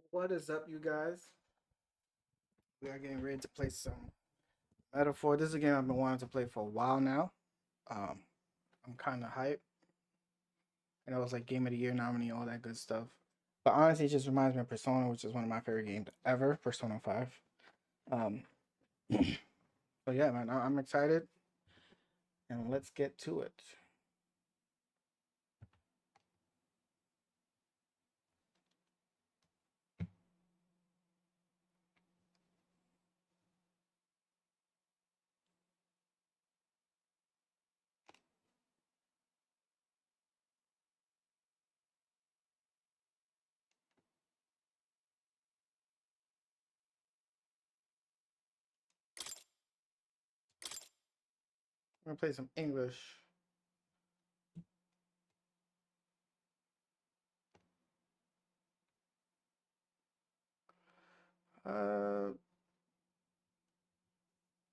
What is up, you guys? We are getting ready to play some Metaphor. This is a game I've been wanting to play for a while now. Um, I'm kind of hyped. And it was like Game of the Year nominee, all that good stuff. But honestly, it just reminds me of Persona, which is one of my favorite games ever, Persona 5. Um, so yeah, man, I'm excited. And let's get to it. I'm gonna play some English. Uh,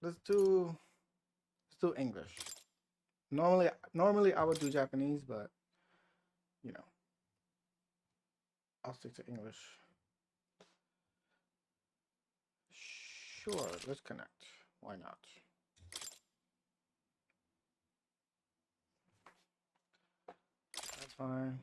let's do English. Normally I would do Japanese, but you know, I'll stick to English. Sure, let's connect. Why not? That's fine.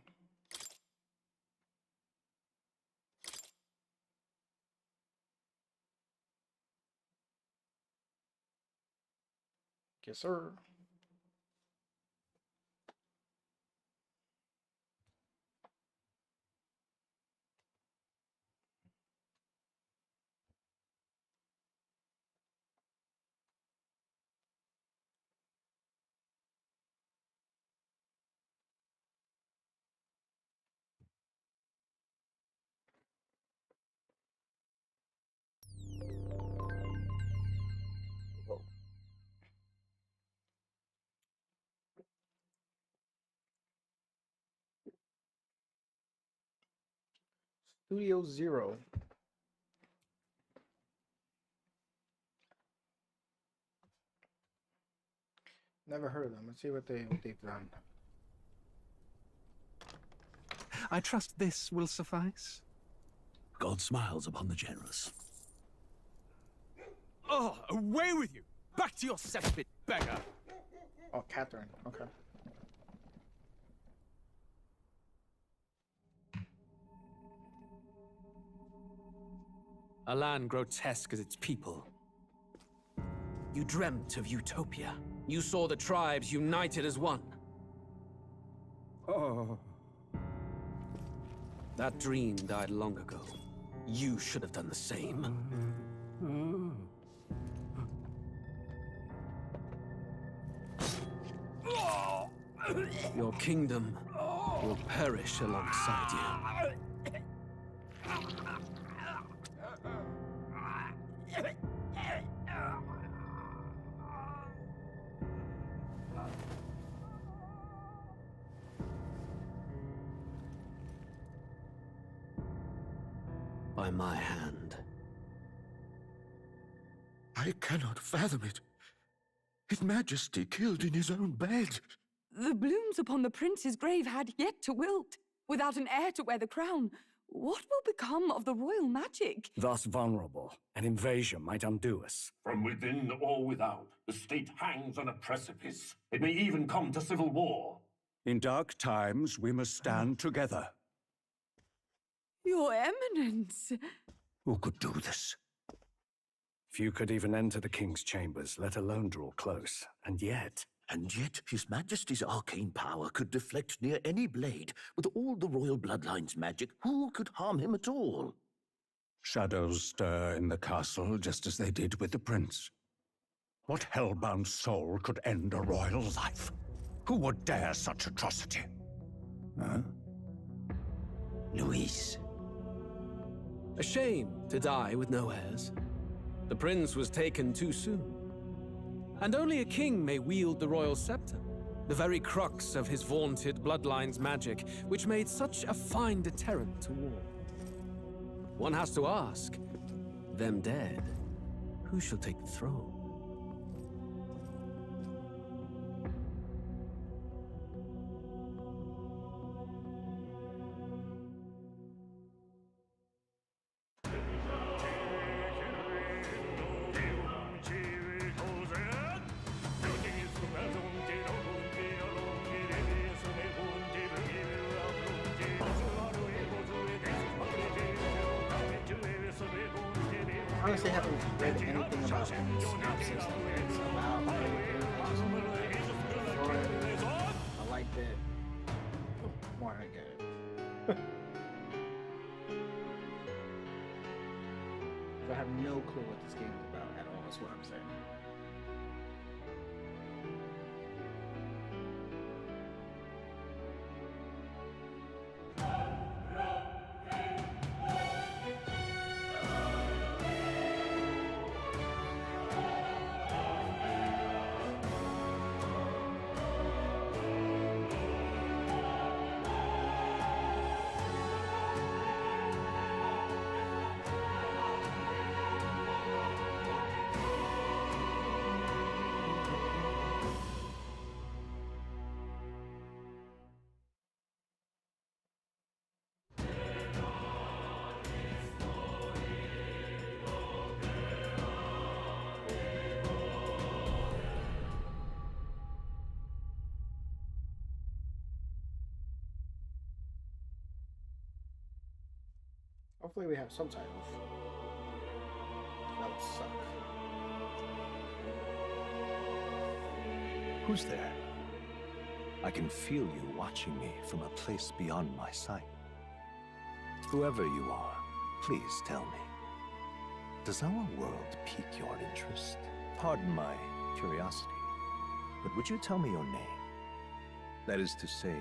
Yes, sir. Whoa. Studio Zero. Never heard of them. Let's see what they've done. I trust this will suffice. God smiles upon the generous. Oh, away with you! Back to your cesspit, beggar! Oh, Catherine. Okay. A land grotesque as its people. You dreamt of utopia. You saw the tribes united as one. Oh. That dream died long ago. You should have done the same. Your kingdom will perish alongside you. By my hand. I cannot fathom it. His Majesty killed in his own bed. The blooms upon the prince's grave had yet to wilt. Without an heir to wear the crown, what will become of the royal magic? Thus vulnerable, an invasion might undo us. From within or without, the state hangs on a precipice. It may even come to civil war. In dark times, we must stand together. Your Eminence! Who could do this? Few could even enter the king's chambers, let alone draw close. And yet, His Majesty's arcane power could deflect near any blade. With all the royal bloodline's magic, who could harm him at all? shadows stir in the castle just as they did with the prince. What hellbound soul could end a royal life? Who would dare such atrocity? Huh? Luis. A shame to die with no heirs. The prince was taken too soon. And only a king may wield the royal scepter, the very crux of his vaunted bloodline's magic, which made such a fine deterrent to war. One has to ask, them dead, who shall take the throne? honestly haven't read anything about the synopsis that it's about. I liked it. Why I get it. I have no clue what this game is about at all, that's what I'm saying. Hopefully we have subtitles. That would suck. Who's there? I can feel you watching me from a place beyond my sight. Whoever you are, please tell me. Does our world pique your interest? Pardon my curiosity, but would you tell me your name? That is to say,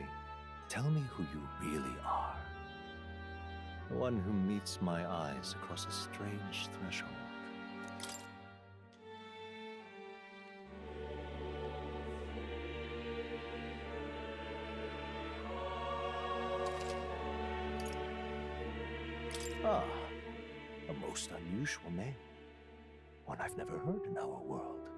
tell me who you really are. The one who meets my eyes across a strange threshold. Ah, a most unusual name. One I've never heard in our world.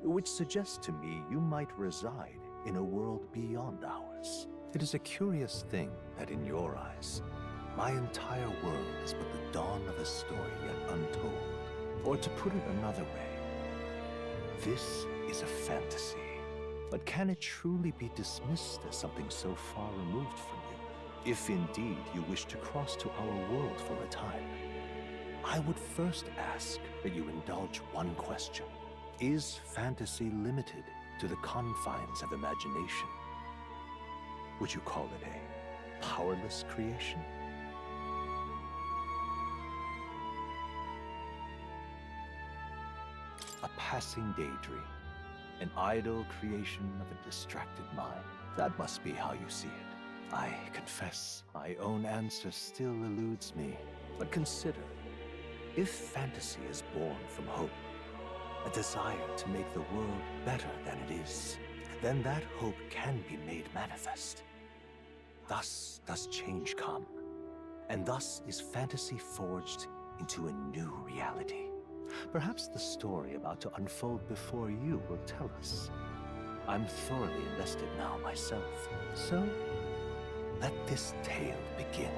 Which suggests to me you might reside in a world beyond ours. It is a curious thing that in your eyes, my entire world is but the dawn of a story yet untold. Or to put it another way, this is a fantasy. But can it truly be dismissed as something so far removed from you? If indeed you wish to cross to our world for a time, I would first ask that you indulge one question. Is fantasy limited to the confines of imagination? Would you call it a powerless creation? A passing daydream, an idle creation of a distracted mind. That must be how you see it. I confess, my own answer still eludes me. But consider, if fantasy is born from hope, a desire to make the world better than it is, then that hope can be made manifest. Thus does change come, and thus is fantasy forged into a new reality. Perhaps the story about to unfold before you will tell us. I'm thoroughly invested now myself, so let this tale begin.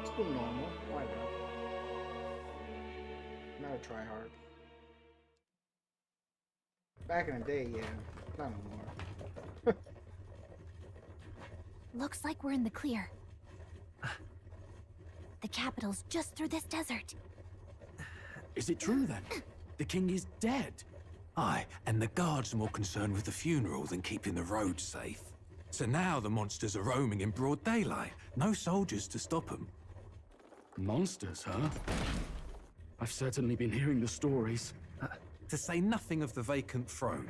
It's been normal. Why not? Not a try hard. Back in the day, yeah. Not no more. Looks like we're in the clear. The capital's just through this desert. Is it true then? The king is dead? Aye, and the guards are more concerned with the funeral than keeping the roads safe. So now the monsters are roaming in broad daylight. No soldiers to stop them. Monsters, huh? I've certainly been hearing the stories. To say nothing of the vacant throne.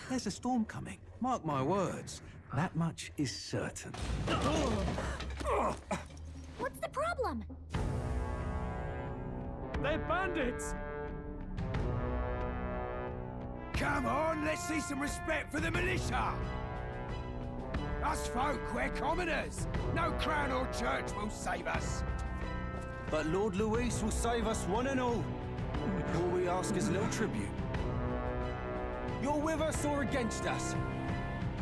There's a storm coming, mark my words. That much is certain. What's the problem? They're bandits! Come on, let's see some respect for the militia! Us folk, we're commoners. No crown or church will save us. But Lord Luis will save us one and all. All we ask is a little tribute. You're with us or against us?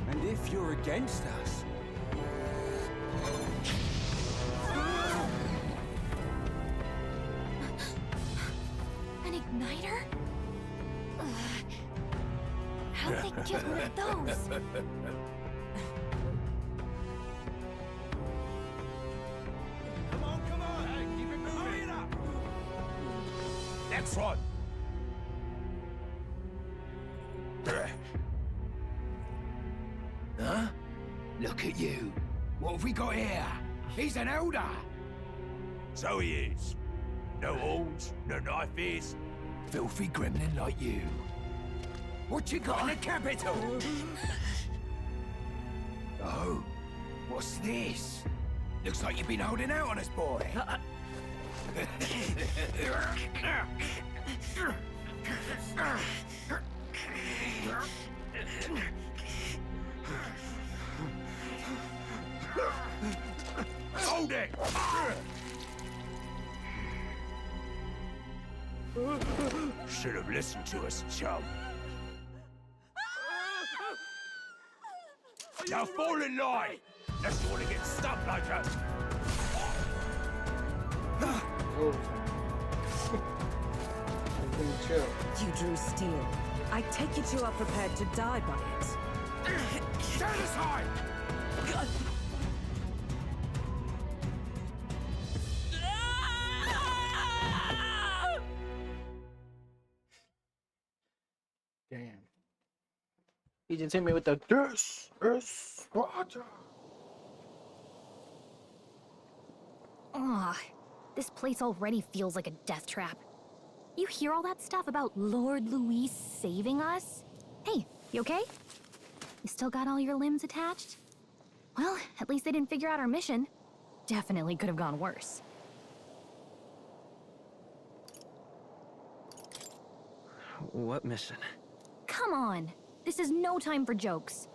And if you're against us... An igniter? How'd they get one of those? Next one. Huh? Look at you. What have we got here? He's an elder. So he is. No horns, no knife ears. Filthy gremlin like you. What you got in the capital? Oh, what's this? Looks like you've been holding out on us, boy. Hold it! Should have listened to us, chum. Now fall in line! Unless you want to get stuck like us. Chill. You drew steel. I take it you are prepared to die by it. Stand aside! Damn. He just hit me with the this is Roger. Ugh, this place already feels like a death trap. You hear all that stuff about Lord Louis saving us? Hey, you okay? You still got all your limbs attached? Well, at least they didn't figure out our mission. Definitely could have gone worse. What mission? Come on! This is no time for jokes.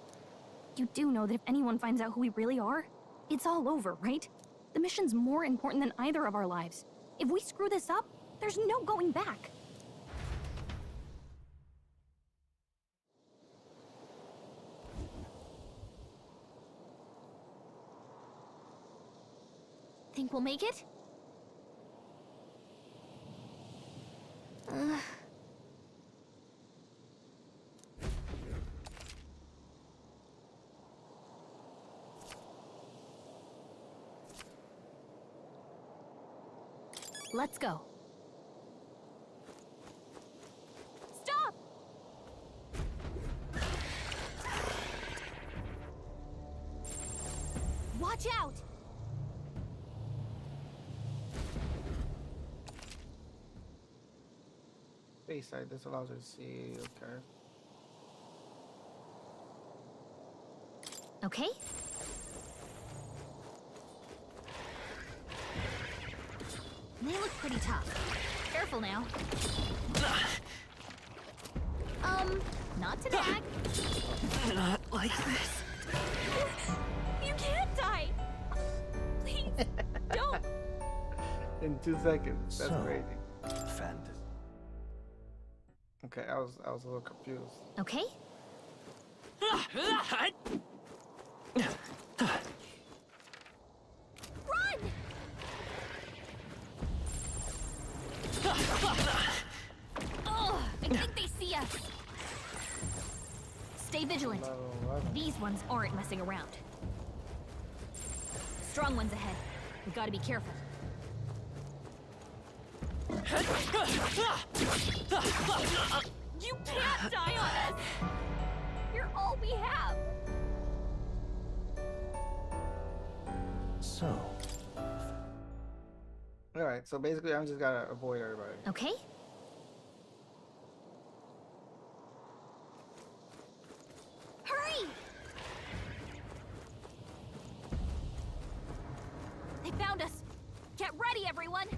You do know that if anyone finds out who we really are, it's all over, right? The mission's more important than either of our lives. If we screw this up, there's no going back. Think we'll make it? Let's go. Stop! Watch out! Face side, this allows you to see, okay. Okay. They look pretty tough. Careful now. Not to nag. Not like this. You can't die! Please, don't! In 2 seconds. That's So, crazy. Fantasy. Okay, I was a little confused. Okay. Run! Oh, I think they see us. Stay vigilant. These ones aren't messing around. Strong ones ahead. We gotta be careful. You can't die on us! You're all we have! So, Alright, so basically I'm just gotta avoid everybody. Okay. Hurry! They found us! Get ready, everyone!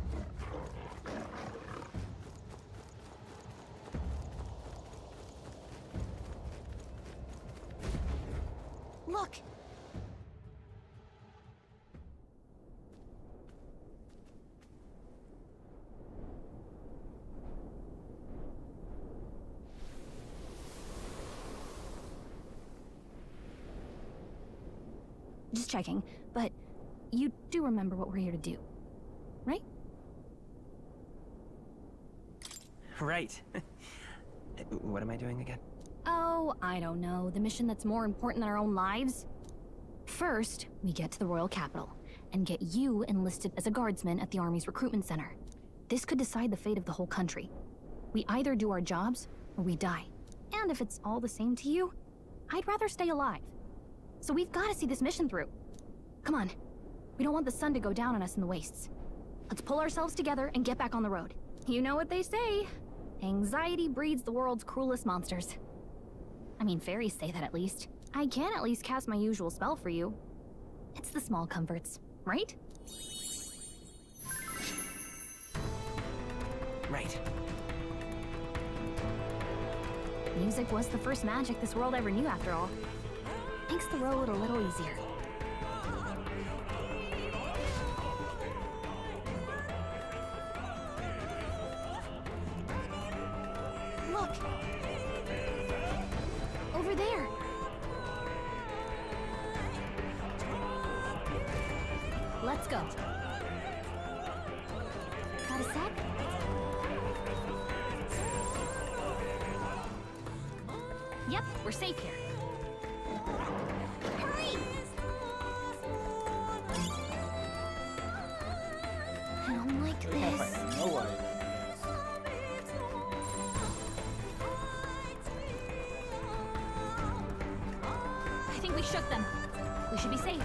Look! Just checking, but you do remember what we're here to do, right? Right. What am I doing again? Oh, I don't know. The mission that's more important than our own lives? First, we get to the royal capital and get you enlisted as a guardsman at the army's recruitment center. This could decide the fate of the whole country. We either do our jobs, or we die. And if it's all the same to you, I'd rather stay alive. So we've got to see this mission through. Come on. We don't want the sun to go down on us in the wastes. Let's pull ourselves together and get back on the road. You know what they say. Anxiety breeds the world's cruelest monsters. I mean, fairies say that at least. I can at least cast my usual spell for you. It's the small comforts, right? Right. Music was the first magic this world ever knew, after all. Makes the road a little easier. Look! Over there! Let's go. Got a sec? Yep, we're safe here. Hurry! I don't like We can't this. find nobody. I think we shook them. We should be safe.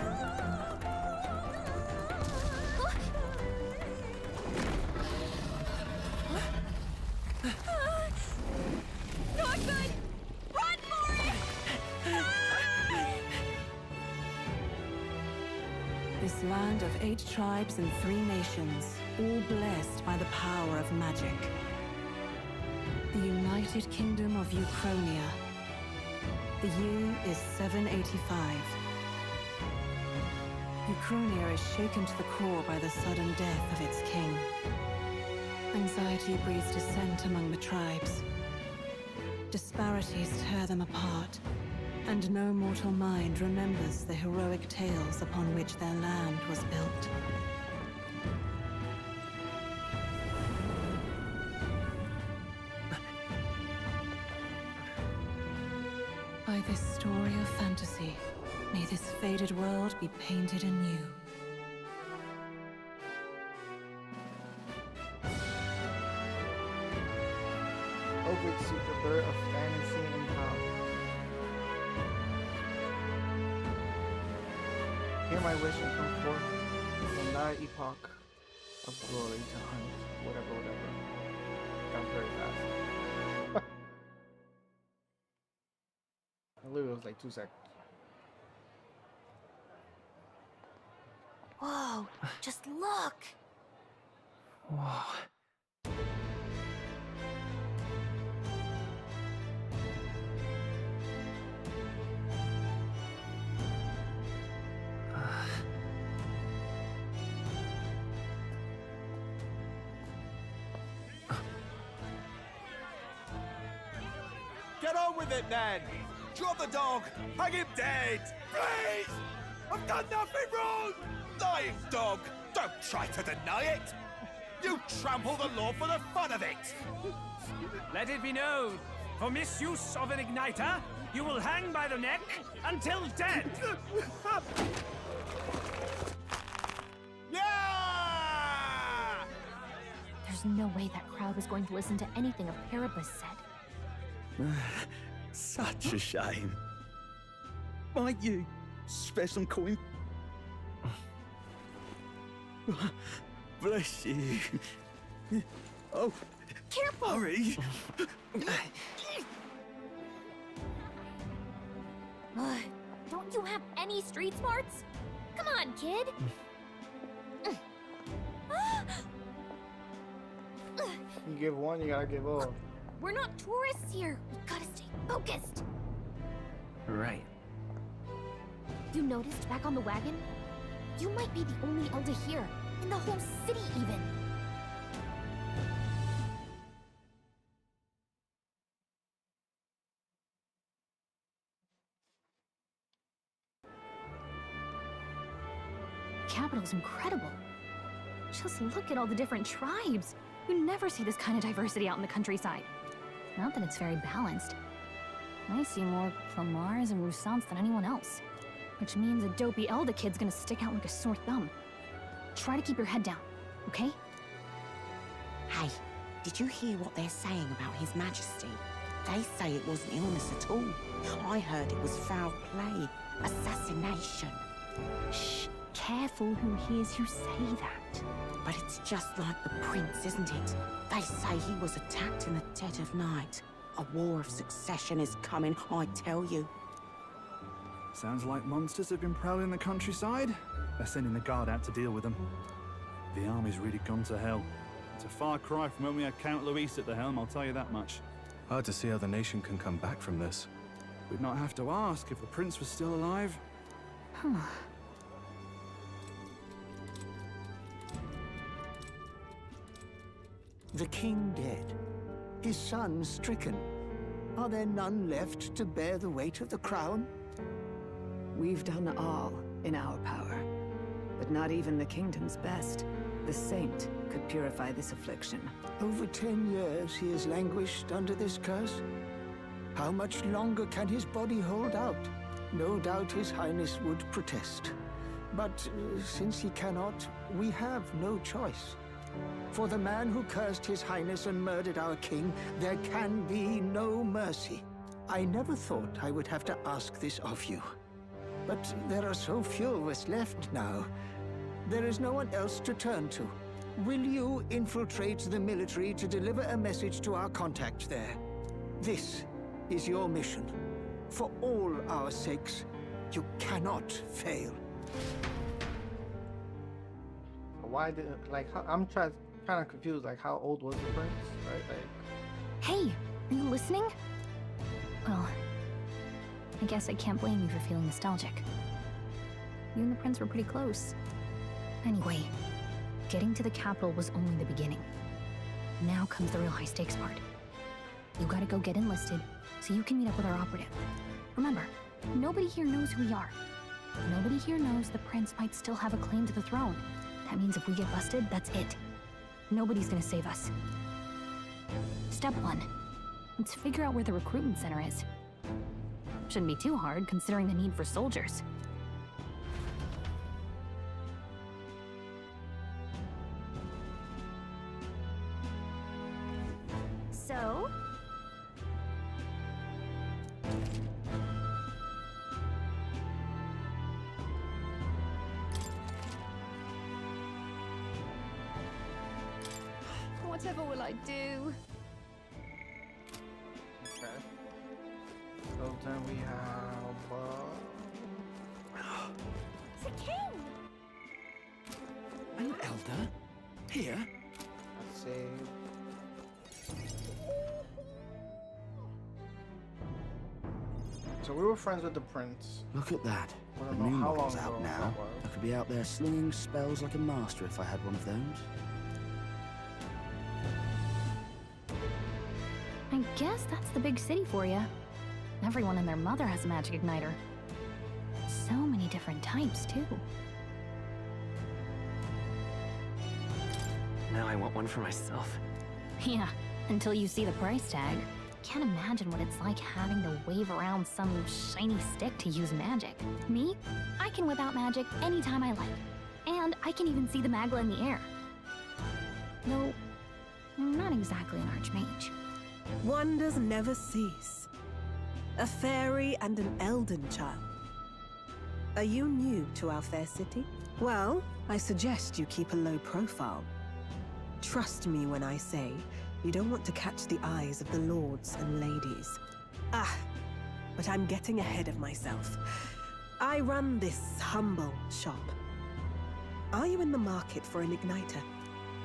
Not good! Run for it! This land of 8 tribes and 3 nations, all blessed by the power of magic. The United Kingdom of Uchronia. The year is 785. Uchronia is shaken to the core by the sudden death of its king. Anxiety breeds dissent among the tribes. Disparities tear them apart, and no mortal mind remembers the heroic tales upon which their land was built. By this story of fantasy, may this faded world be painted anew. Oh, great super bird of fantasy and power. Hear my wish and come forth from thy epoch of glory to hunt whatever. That was very fast. I literally was like 2 seconds. Whoa, just look! Whoa. Get on with it, then! Drop the dog! Hang him dead! Please! I've done nothing wrong! Lying dog! Don't try to deny it! You trample the law for the fun of it! Let it be known, for misuse of an igniter, you will hang by the neck until dead! Yeah! There's no way that crowd was going to listen to anything a Paribus said. Such a shame. Might you spare some coin? Bless you. Oh, careful! Hurry! Don't you have any street smarts? Come on, kid! You give one, you gotta give all. We're not tourists here. We gotta stay focused. Right. You noticed back on the wagon? You might be the only elder here, in the whole city even. The capital's incredible. Just look at all the different tribes. You never see this kind of diversity out in the countryside. Not that it's very balanced. I see more Plamars and Roussants than anyone else. Which means a dopey Elda kid's gonna stick out like a sore thumb. Try to keep your head down, okay? Hi. Did you hear what they're saying about His Majesty? They say it wasn't illness at all. I heard it was foul play, assassination. Shh, careful who hears you say that. But it's just like the prince, isn't it? They say he was attacked in the dead of night. A war of succession is coming, I tell you. Sounds like monsters have been prowling the countryside. They're sending the guard out to deal with them. The army's really gone to hell. It's a far cry from when we had Count Luis at the helm, I'll tell you that much. Hard to see how the nation can come back from this. We'd not have to ask if the prince was still alive. The king dead, his son stricken. Are there none left to bear the weight of the crown? We've done all in our power, but not even the kingdom's best. The saint could purify this affliction. Over 10 years he has languished under this curse. How much longer can his body hold out? No doubt His Highness would protest. But since he cannot, we have no choice. For the man who cursed His Highness and murdered our king, there can be no mercy. I never thought I would have to ask this of you. But there are so few of us left now. There is no one else to turn to. Will you infiltrate the military to deliver a message to our contact there? This is your mission. For all our sakes, you cannot fail. Why did I'm kind of confused. Like, how old was the prince? Right? Like, Hey, are you listening? Well, I guess I can't blame you for feeling nostalgic. You and the prince were pretty close. Anyway, getting to the capital was only the beginning. Now comes the real high-stakes part. You gotta go get enlisted so you can meet up with our operative. Remember, nobody here knows who we are. Nobody here knows the prince might still have a claim to the throne. That means if we get busted, that's it. Nobody's gonna save us. Step 1. Let's figure out where the recruitment center is. Shouldn't be too hard, considering the need for soldiers. So? Whatever will I do? okay. So then we have. The king! An elder? Here? Let's see. So we were friends with the prince. Look at that. I The don't know new how model's long out ago now. that was. I could be out there slinging spells like a master if I had one of those. I guess that's the big city for you. Everyone and their mother has a magic igniter. So many different types, too. Now I want one for myself. Yeah, until you see the price tag. Can't imagine what it's like having to wave around some shiny stick to use magic. Me? I can whip out magic anytime I like. And I can even see the magla in the air. Though, I'm not exactly an archmage. Wonders never cease. A fairy and an elden child. Are you new to our fair city? Well, I suggest you keep a low profile. Trust me when I say you don't want to catch the eyes of the lords and ladies. But I'm getting ahead of myself. I run this humble shop. Are you in the market for an igniter?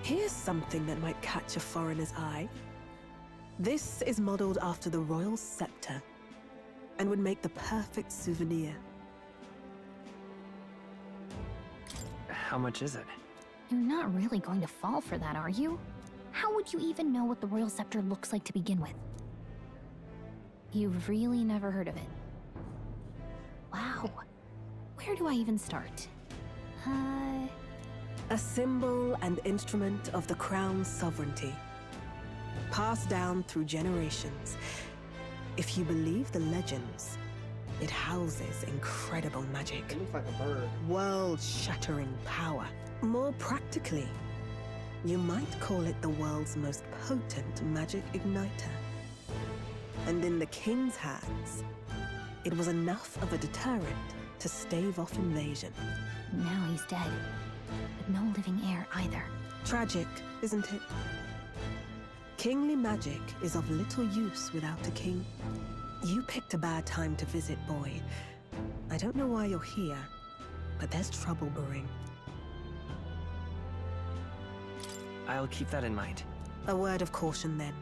Here's something that might catch a foreigner's eye. This is modeled after the royal scepter and would make the perfect souvenir. How much is it? You're not really going to fall for that, are you? How would you even know what the royal scepter looks like to begin with? You've really never heard of it. Wow. Where do I even start? A symbol and instrument of the crown's sovereignty. Passed down through generations. If you believe the legends, it houses incredible magic. It looks like a bird. World-shattering power. More practically, You might call it the world's most potent magic igniter. And in the king's hands, it was enough of a deterrent to stave off invasion. Now he's dead, but no living heir either. Tragic, isn't it? Kingly magic is of little use without a king. You picked a bad time to visit, boy. I don't know why you're here, but there's trouble brewing. I'll keep that in mind. A word of caution, then.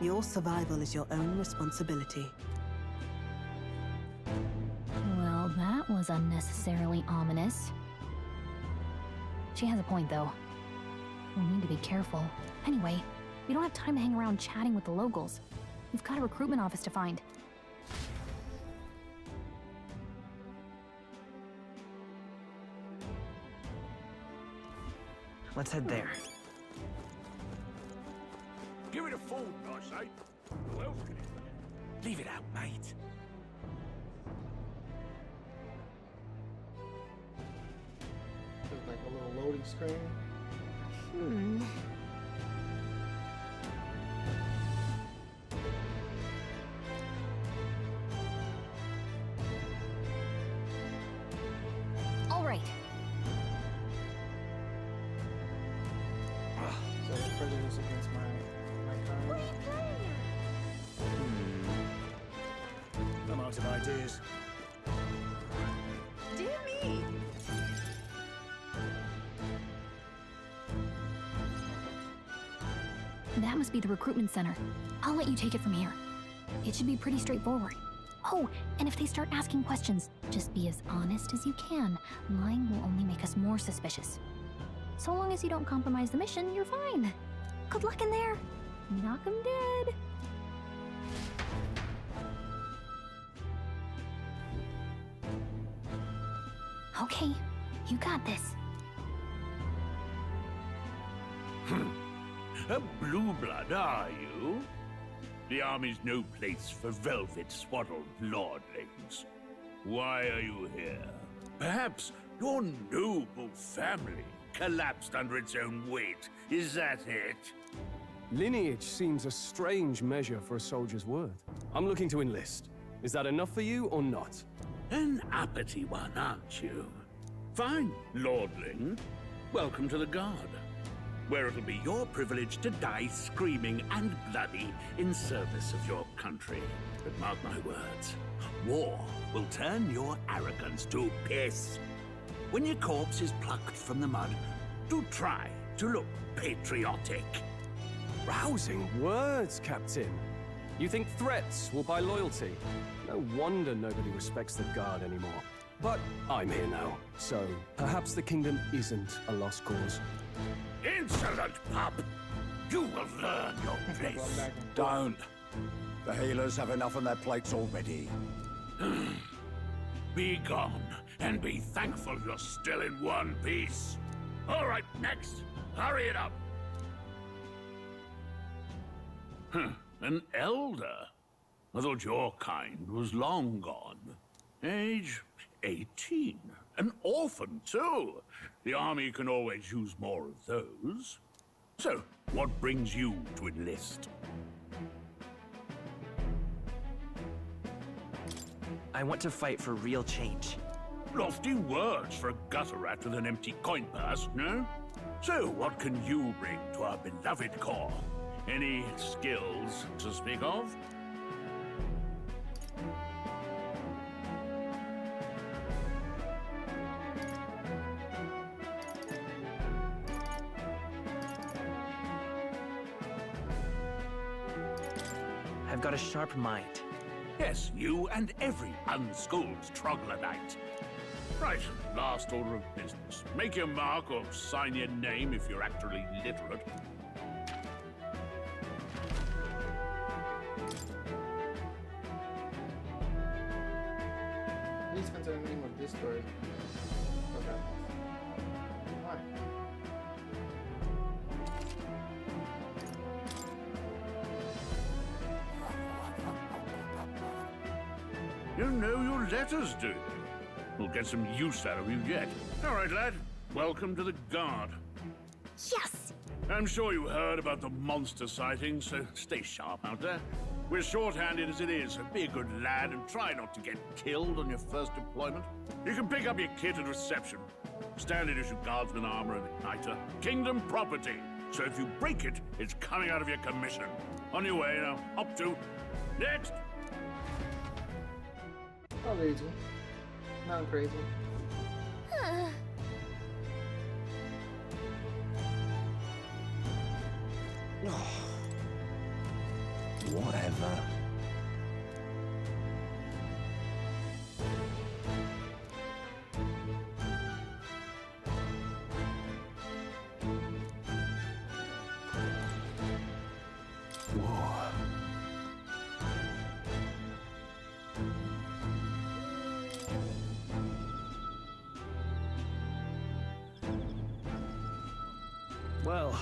Your survival is your own responsibility. Well, that was unnecessarily ominous. She has a point, though. We'll need to be careful. Anyway, we don't have time to hang around chatting with the locals. We've got a recruitment office to find. Let's head there. Give it a fold, I say. Who else can it be? Leave it out, mate. There's like a little loading screen. All right. So it's prejudice against my kind. I'm out of ideas. Dear me! That must be the recruitment center. I'll let you take it from here. It should be pretty straightforward. Oh, and if they start asking questions, just be as honest as you can. Lying will only make us more suspicious. So long as you don't compromise the mission, you're fine. Good luck in there. Knock 'em dead. Okay, you got this. A blue blood, are you? The army's no place for velvet-swaddled lordlings. Why are you here? Perhaps your noble family collapsed under its own weight. Is that it? Lineage seems a strange measure for a soldier's worth. I'm looking to enlist. Is that enough for you or not? An uppity one, aren't you? Fine, lordling. Welcome to the Guard, where it'll be your privilege to die screaming and bloody in service of your country. But mark my words, war will turn your arrogance to piss. When your corpse is plucked from the mud, do try to look patriotic. Rousing words, Captain. You think threats will buy loyalty? No wonder nobody respects the Guard anymore. But I'm here now, so perhaps the kingdom isn't a lost cause. Insolent pup! You will learn your place. Don't. The healers have enough on their plates already. Be gone, and be thankful you're still in one piece. All right, next. Hurry it up. An elder? I thought your kind was long gone. Age 18. An orphan, too. The army can always use more of those. So, what brings you to enlist? I want to fight for real change. Lofty words for a gutter rat with an empty coin purse, no? So, what can you bring to our beloved corps? Any skills to speak of? I've got a sharp mind. Yes, you and every unschooled troglodyte. Right, last order of business. Make your mark or sign your name if you're actually literate. Please enter the name of this story. Okay. Why? You know your letters, do you? We'll get some use out of you yet. All right, lad. Welcome to the Guard. Yes! I'm sure you heard about the monster sightings, so stay sharp out there. We're short-handed as it is, so be a good lad and try not to get killed on your first deployment. You can pick up your kit at reception. Standard issue guardsman armor and igniter. Kingdom property. So if you break it, it's coming out of your commission. On your way now. Up to. Next! Not easy. Not crazy. Whatever. Well.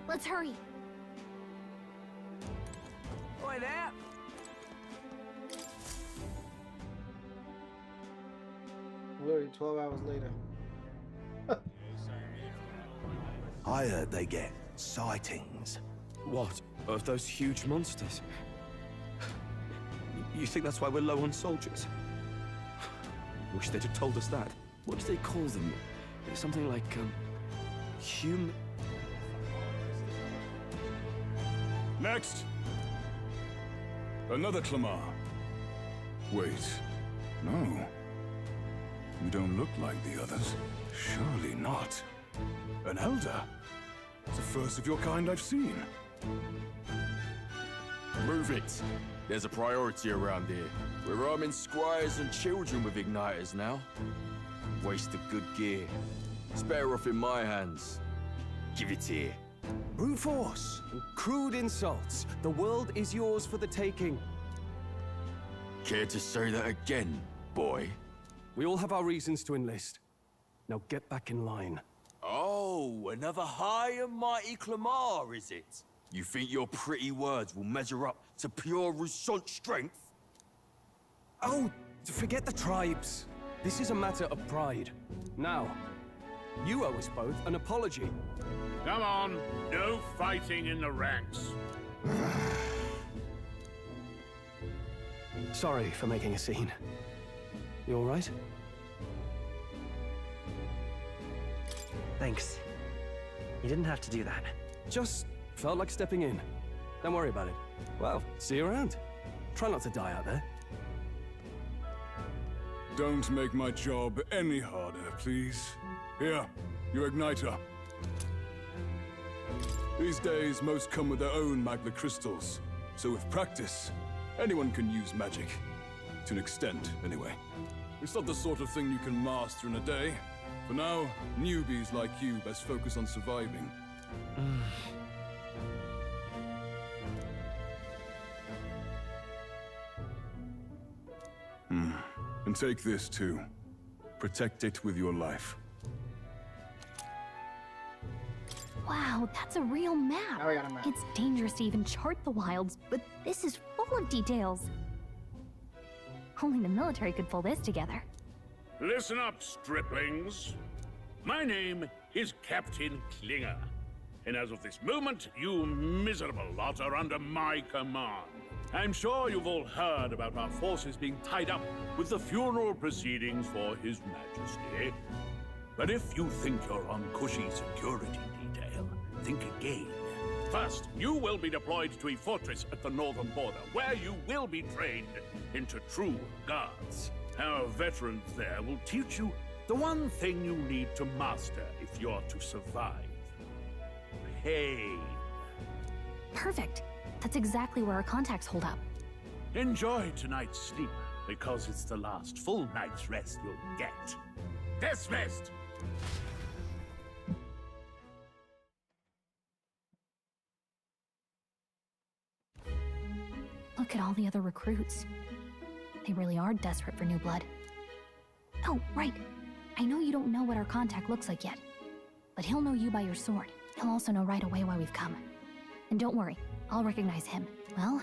Let's hurry. Boy, there. Literally 12 hours later. I heard they get sightings. What? Of those huge monsters? You think that's why we're low on soldiers? Wish they'd have told us that. What do they call them? Something like, human... Next! Another Clamar. Wait, no. You don't look like the others. Surely not. An elder? It's the first of your kind I've seen. Move it. There's a priority around here. We're arming squires and children with igniters now. Waste of good gear. It's better off in my hands. Give it here. Brute force and crude insults. The world is yours for the taking. Care to say that again, boy? We all have our reasons to enlist. Now get back in line. Oh, another high and mighty Clamar, is it? You think your pretty words will measure up to pure Rousseau strength? Oh, forget the tribes. This is a matter of pride. Now, you owe us both an apology. Come on, no fighting in the ranks. Sorry for making a scene. You all right? Thanks. You didn't have to do that. Just felt like stepping in. Don't worry about it. Well, see you around. Try not to die out there. Don't make my job any harder, please. Here, your igniter. These days, most come with their own magna crystals. So with practice, anyone can use magic. To an extent, anyway. It's not the sort of thing you can master in a day. For now, newbies like you best focus on surviving. And take this too. Protect it with your life. Wow, that's a real map. Now we got a map. It's dangerous to even chart the wilds, but this is full of details. Only the military could pull this together. Listen up, striplings. My name is Captain Klinger. And as of this moment, you miserable lot are under my command. I'm sure you've all heard about our forces being tied up with the funeral proceedings for His Majesty. But if you think you're on cushy security detail, think again. First, you will be deployed to a fortress at the northern border, where you will be trained into true guards. Our veterans there will teach you the one thing you need to master if you're to survive. Pain. Perfect. That's exactly where our contacts hold up. Enjoy tonight's sleep, because it's the last full night's rest you'll get. Dismissed! Look at all the other recruits. They really are desperate for new blood. Oh, right. I know you don't know what our contact looks like yet, but he'll know you by your sword. He'll also know right away why we've come. And don't worry, I'll recognize him. Well,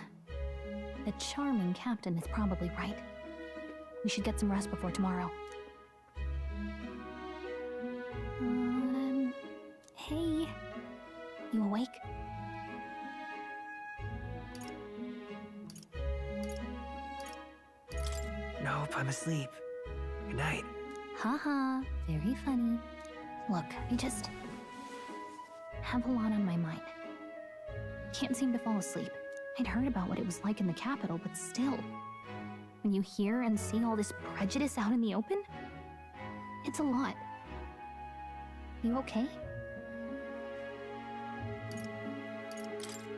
the charming captain is probably right. We should get some rest before tomorrow. Hey. You awake? Nope, I'm asleep. Good night. Haha, very funny. Look, I just have a lot on my mind. Can't seem to fall asleep. I'd heard about what it was like in the capital, but still. When you hear and see all this prejudice out in the open, it's a lot. You okay?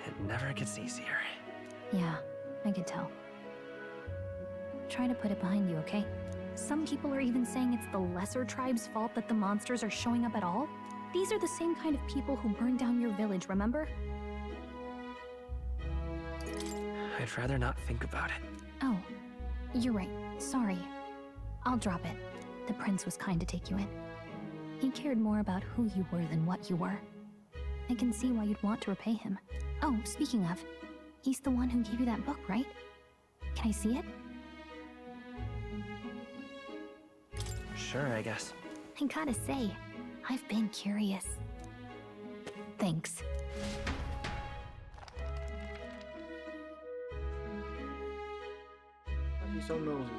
It never gets easier. Yeah, I could tell. Try to put it behind you, okay? Some people are even saying it's the lesser tribe's fault that the monsters are showing up at all. These are the same kind of people who burned down your village, remember? I'd rather not think about it. Oh, you're right. Sorry. I'll drop it. The prince was kind to take you in. He cared more about who you were than what you were. I can see why you'd want to repay him. Oh, speaking of, he's the one who gave you that book, right? Can I see it? Sure, I guess. I gotta say, I've been curious. Thanks. Why are you so nosy?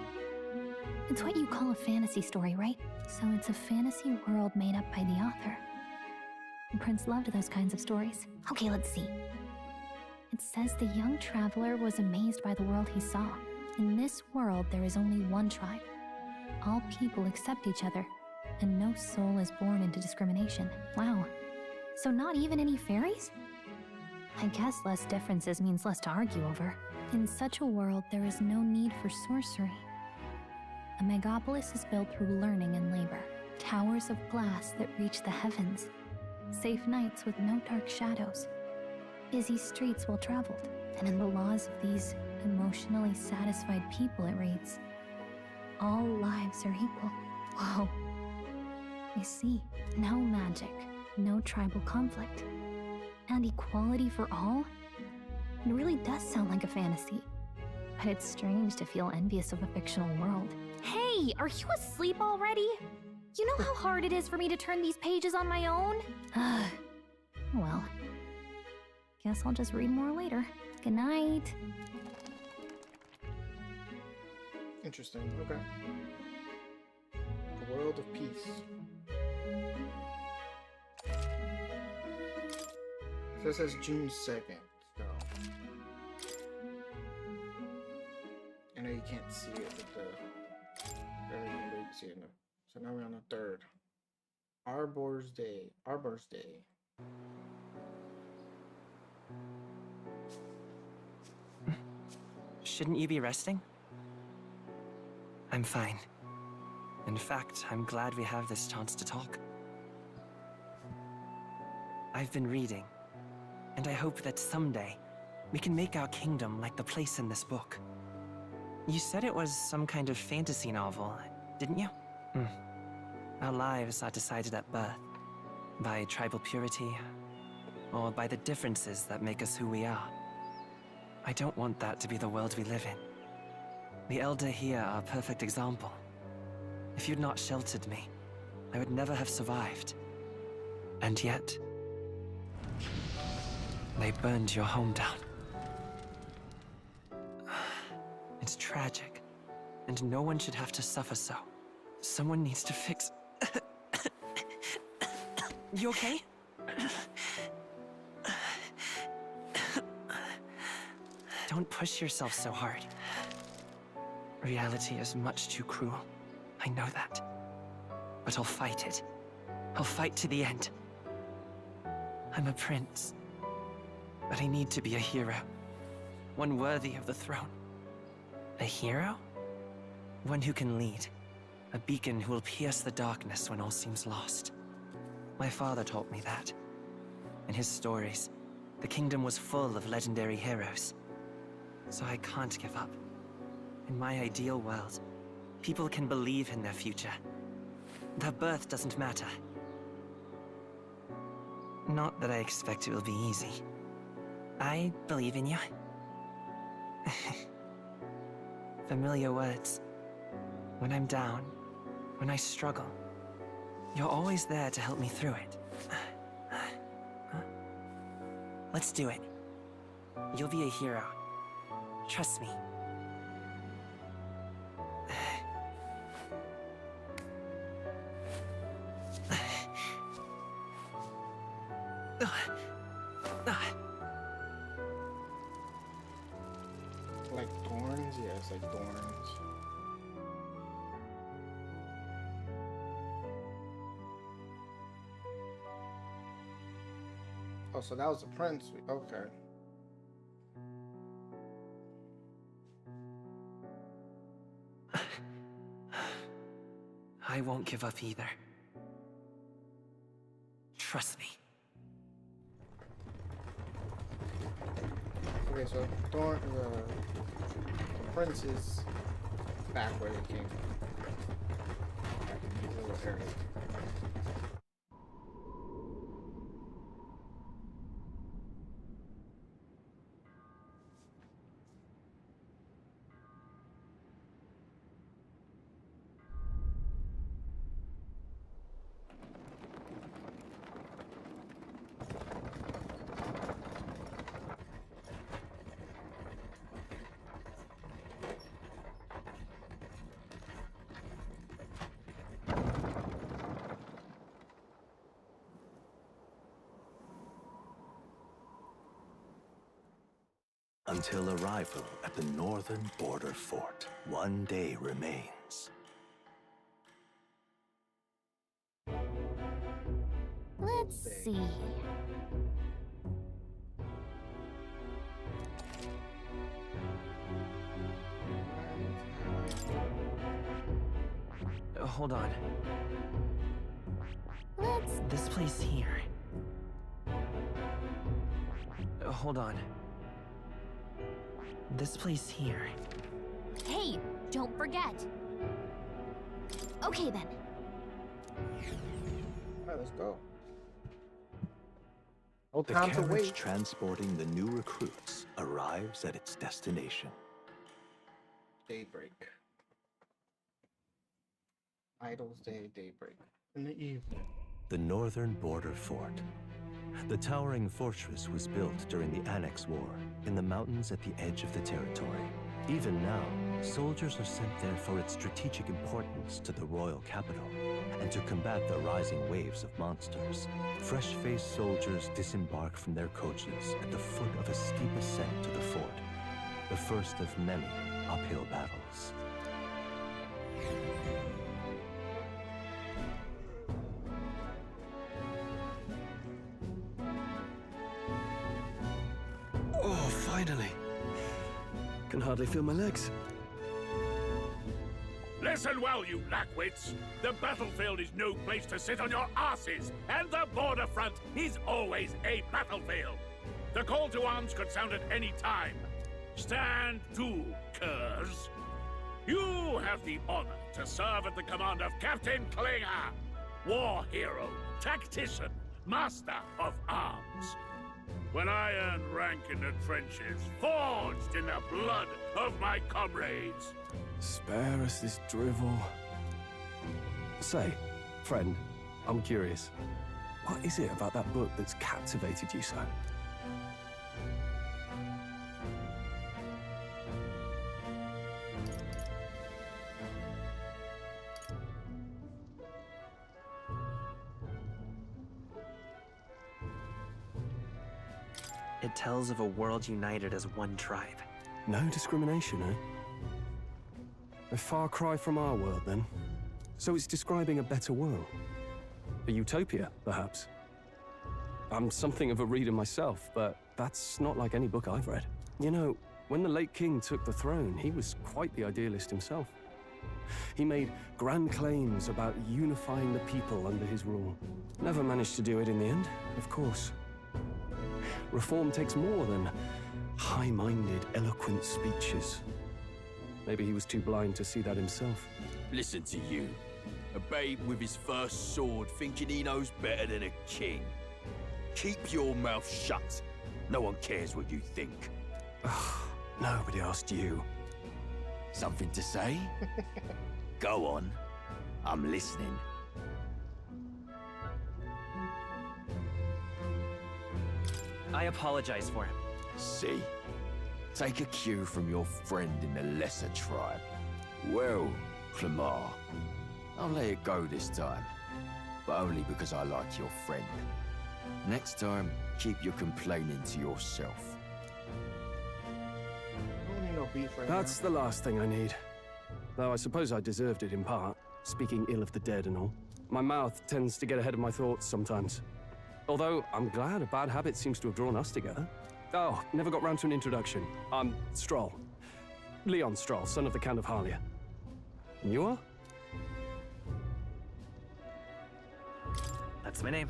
It's what you call a fantasy story, right? So it's a fantasy world made up by the author. The prince loved those kinds of stories. Okay, let's see. It says the young traveler was amazed by the world he saw. In this world, there is only one tribe. All people accept each other, and no soul is born into discrimination. Wow. So not even any fairies? I guess less differences means less to argue over. In such a world, there is no need for sorcery. A megapolis is built through learning and labor. Towers of glass that reach the heavens. Safe nights with no dark shadows. Busy streets well traveled. And in the laws of these emotionally satisfied people, it reads, all lives are equal. Whoa. I see. No magic, no tribal conflict, and equality for all? It really does sound like a fantasy. But it's strange to feel envious of a fictional world. Hey, are you asleep already? You know how hard it is for me to turn these pages on my own? Well, guess I'll just read more later. Good night. Interesting. Okay. A world of peace. So it says June 2nd. So I know you can't see it, but everything, but you can see it now. So now we're on the 3rd. Arbor's Day. Arbor's Day. Shouldn't you be resting? I'm fine. In fact, I'm glad we have this chance to talk. I've been reading, and I hope that someday we can make our kingdom like the place in this book. You said it was some kind of fantasy novel, didn't you? Our lives are decided at birth, by tribal purity, or by the differences that make us who we are. I don't want that to be the world we live in. The Elder here are a perfect example. If you'd not sheltered me, I would never have survived. And yet, they burned your home down. It's tragic, and no one should have to suffer so. Someone needs to fix... You okay? Don't push yourself so hard. Reality is much too cruel. I know that. But I'll fight it. I'll fight to the end. I'm a prince. But I need to be a hero. One worthy of the throne. A hero? One who can lead. A beacon who will pierce the darkness when all seems lost. My father taught me that. In his stories, the kingdom was full of legendary heroes. so I can't give up. In my ideal world, people can believe in their future. Their birth doesn't matter. Not that I expect it will be easy. I believe in you. Familiar words. When I'm down, when I struggle, you're always there to help me through it. Let's do it. You'll be a hero. Trust me. Like thorns? Yeah, it's like thorns. Oh, so that was the prince. Okay. I won't give up either. Trust me. Okay, so the prince is back where they came from. Back in these little areas. Until arrival at the northern border fort, one day remains. Let's see. Hold on. This place here. Hold on. This place here. Hey, don't forget. Okay then. Alright, let's go. The time to carriage wait. transporting the new recruits arrives at its destination. Daybreak. Idol's Day, daybreak. In the evening. The northern border fort. The towering fortress was built during the Annex War in the mountains at the edge of the territory. Even now, soldiers are sent there for its strategic importance to the royal capital and to combat the rising waves of monsters. Fresh-faced soldiers disembark from their coaches at the foot of a steep ascent to the fort, the first of many uphill battles. Oh, finally. Can hardly feel my legs. Listen well, you lackwits. The battlefield is no place to sit on your asses, and the border front is always a battlefield. The call to arms could sound at any time. Stand to, curs. You have the honor to serve at the command of Captain Klinger, war hero, tactician, master of arms. When I earned rank in the trenches, forged in the blood of my comrades. Spare us this drivel. Say, friend, I'm curious. What is it about that book that's captivated you so? It tells of a world united as one tribe. No discrimination, eh? A far cry from our world, then. So it's describing a better world. A utopia, perhaps. I'm something of a reader myself, but that's not like any book I've read. You know, when the late king took the throne, he was quite the idealist himself. He made grand claims about unifying the people under his rule. Never managed to do it in the end, of course. Reform takes more than high-minded, eloquent speeches. Maybe he was too blind to see that himself. Listen to you. A babe with his first sword thinking he knows better than a king. Keep your mouth shut. No one cares what you think. Nobody asked you. Something to say? Go on. I'm listening. I apologize for him. See? Take a cue from your friend in the lesser tribe. Well, Clemar, I'll let it go this time. But only because I like your friend. Next time, keep your complaining to yourself. Don't need no beef right That's the last thing I need. Though I suppose I deserved it in part, speaking ill of the dead and all. My mouth tends to get ahead of my thoughts sometimes. Although, I'm glad a bad habit seems to have drawn us together. Oh, never got round to an introduction. I'm Stroll. Leon Stroll, son of the Count of Harlia. And you are? That's my name.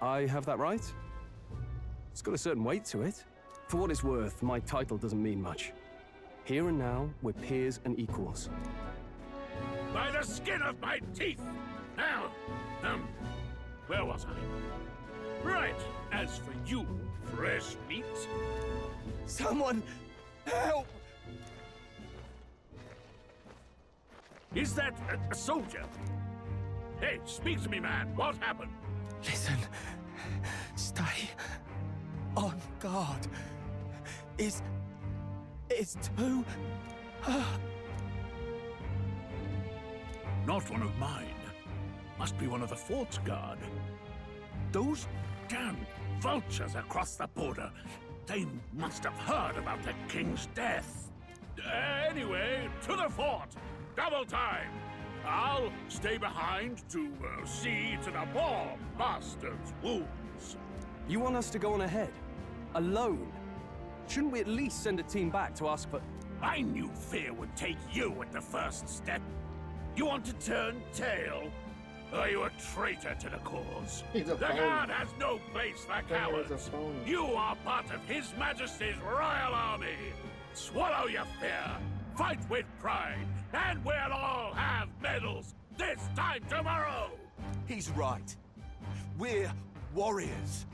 I have that right? It's got a certain weight to it. For what it's worth, my title doesn't mean much. Here and now, we're peers and equals. By the skin of my teeth! Now, where was I? Right, as for you, fresh meat. Someone, help! Is that a soldier? Hey, speak to me, man. What happened? Listen, stay on guard. It's too... Not one of mine. Must be one of the fort's guard. Those damn vultures across the border. They must have heard about the king's death. Anyway, to the fort. Double time. I'll stay behind to see to the poor bastard's wounds. You want us to go on ahead? Alone? Shouldn't we at least send a team back to ask for... I knew fear would take you at the first step. You want to turn tail? Are you a traitor to the cause? He's a The phony. guard has no place for That is a cowards. phony. You are part of His Majesty's Royal Army. Swallow your fear. Fight with pride. And we'll all have medals this time tomorrow. He's right. We're warriors.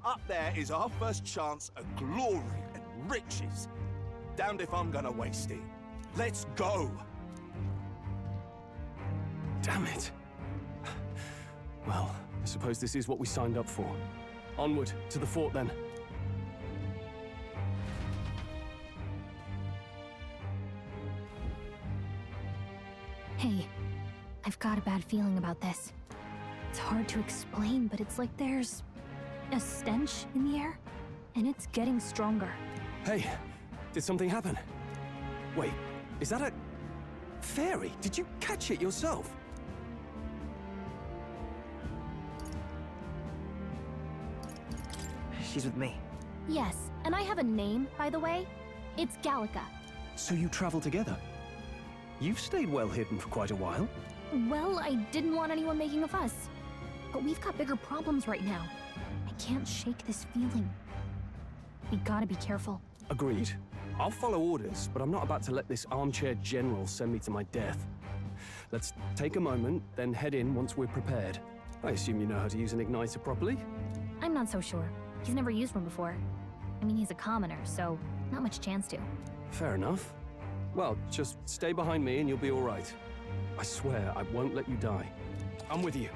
Up there is our first chance at glory and riches. Damned if I'm gonna waste it. Let's go! Damn it. Well, I suppose this is what we signed up for. Onward, to the fort then. Hey, I've got a bad feeling about this. It's hard to explain, but it's like there's a stench in the air, and it's getting stronger. Hey, did something happen? Wait, is that a... fairy? Did you catch it yourself? She's with me. Yes, and I have a name, by the way. It's Gallica. So you travel together? You've stayed well hidden for quite a while. Well, I didn't want anyone making a fuss. But we've got bigger problems right now. I can't shake this feeling. We gotta be careful. Agreed. I'll follow orders, but I'm not about to let this armchair general send me to my death. Let's take a moment, then head in once we're prepared. I assume you know how to use an igniter properly? I'm not so sure. He's never used one before. I mean, he's a commoner, so not much chance to. Fair enough. Well, just stay behind me and you'll be all right. I swear I won't let you die. I'm with you.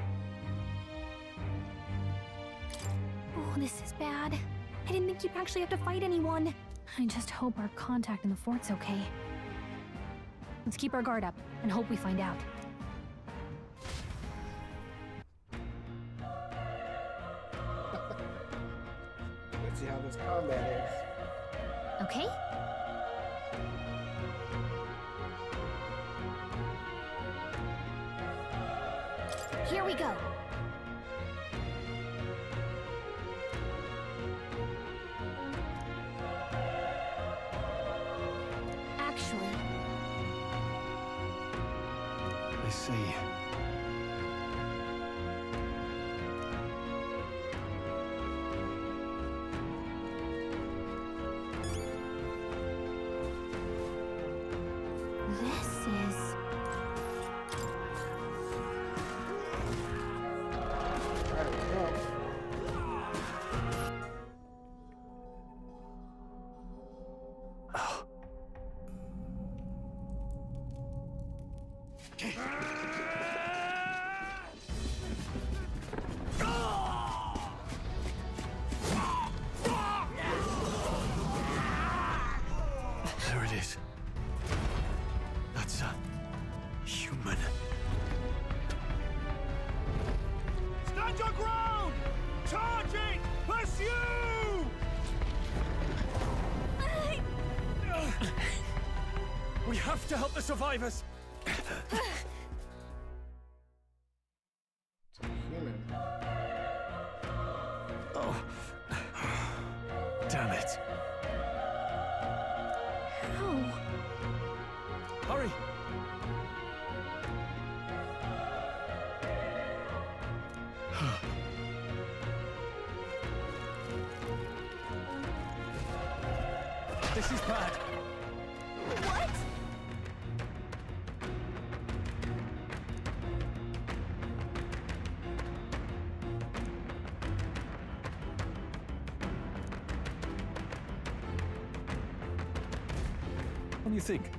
Oh, this is bad. I didn't think you'd actually have to fight anyone. I just hope our contact in the fort's okay. Let's keep our guard up and hope we find out. Let's see how this combat is. Okay? Here we go. Actually, I see. It's you! We have to help the survivors. Human. Oh. Damn it. How? Hurry! This is bad. What? What do you think?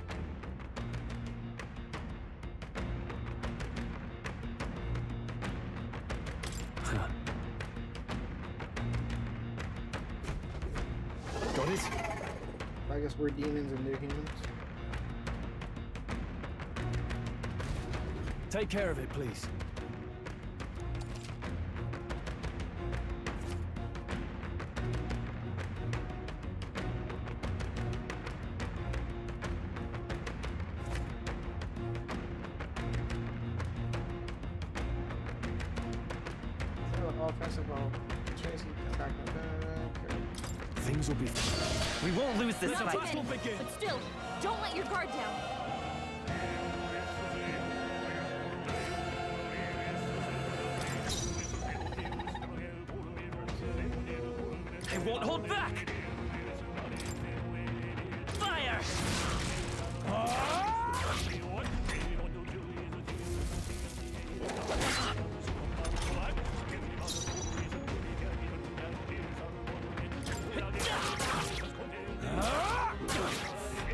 Got it? I guess we're demons and they're humans. Take care of it, please. Things will be fine. We won't lose this Not fight. too many, but still, don't let your guard down. I won't hold back! Fire!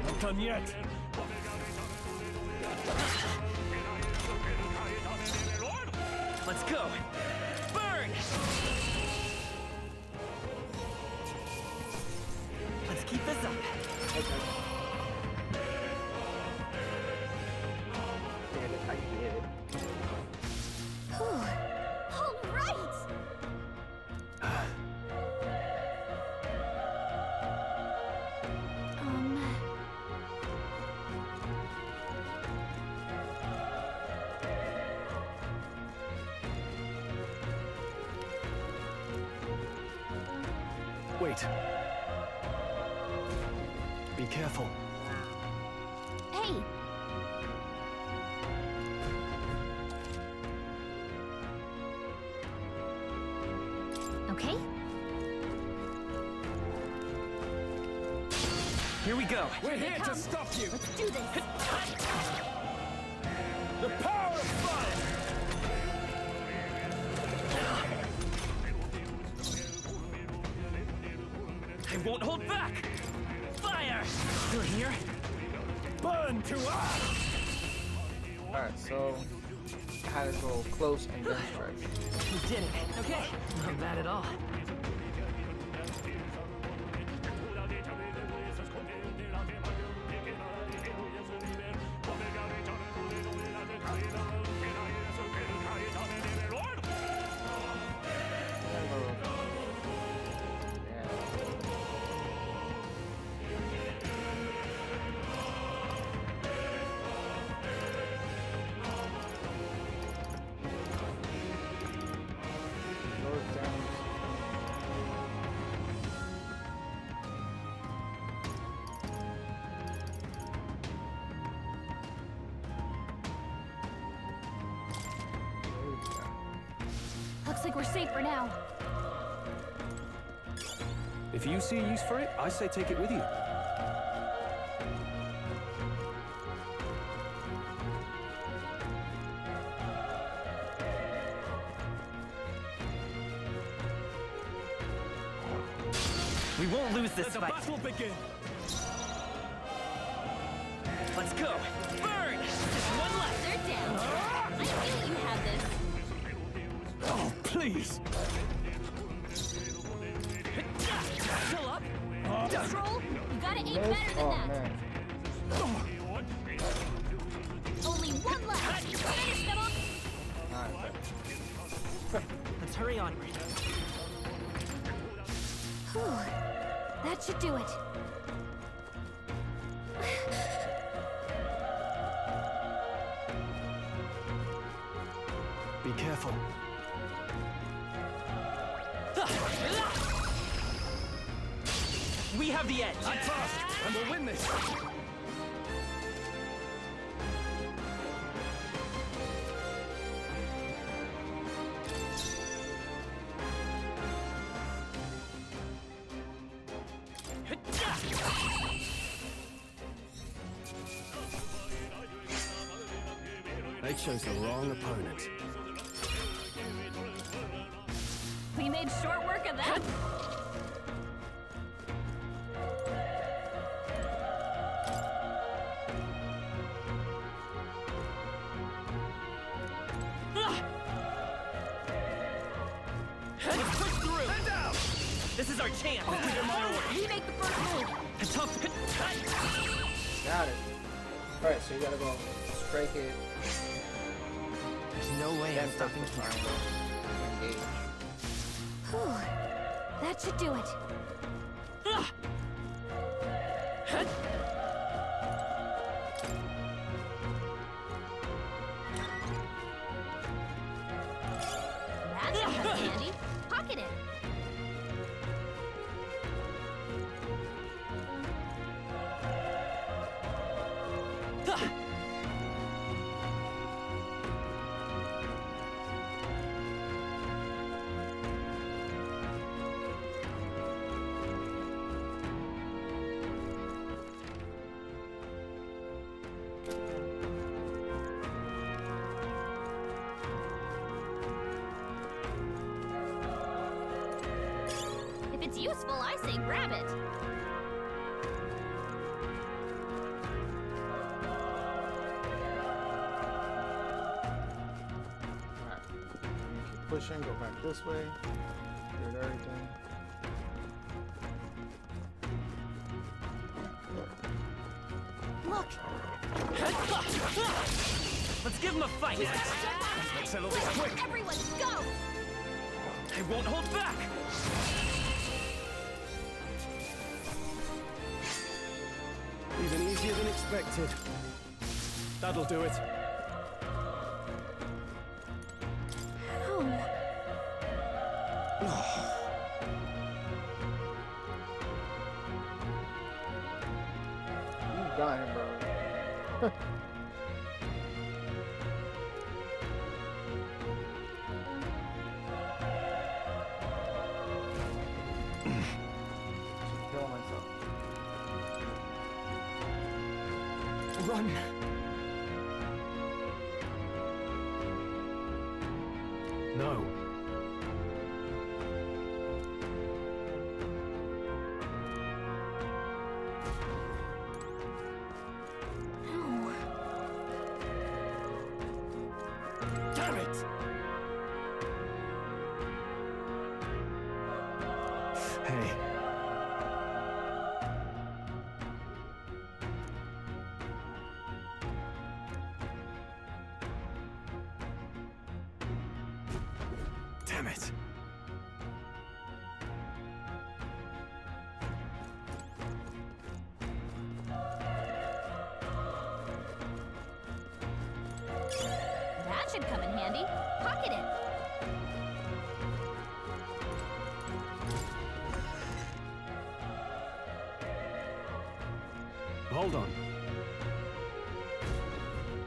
Not done yet. Let's go! Burn! Let's keep this up. All right. Wait. Be careful. Hey. Okay. Here we go. We're here to stop you. Let's do this. The power of fire. I won't hold back! Fire! You're here? Burn to us! Alright, so I had to go close and gun strike. You did it. Okay. Not bad at all. Looks like we're safe for now. If you see a use for it, I say take it with you. We won't lose this Let the fight. battle begin. Let's go. Burn! Just one left. They're down. I feel you have this. Oh, please. Still up? Troll, you gotta aim better than that. Man. Only one left. Finish them off. Let's hurry on. Whew. That should do it. Be careful. We have the edge. I'm fast, and we'll win this. They chose the wrong opponent. We made short work of that. Let's push through. Head down. This is our chance. We make the first move. A tough. Got it. Alright, so you gotta go strike it. There's no way I'm stopping here. Engage. Whew. That should do it. That's handy. Pocket it. If it's useful, I say grab it. Alright. Keep pushing, go back this way. Cleared everything. Look. Let's give him a fight. Let's settle this quick. Everyone, go! I won't hold back. Even easier than expected. That'll do it. You got him, bro. Kill myself. Run. No. Damn it! Hey. Damn it. That should come in handy. Pocket it. Hold on.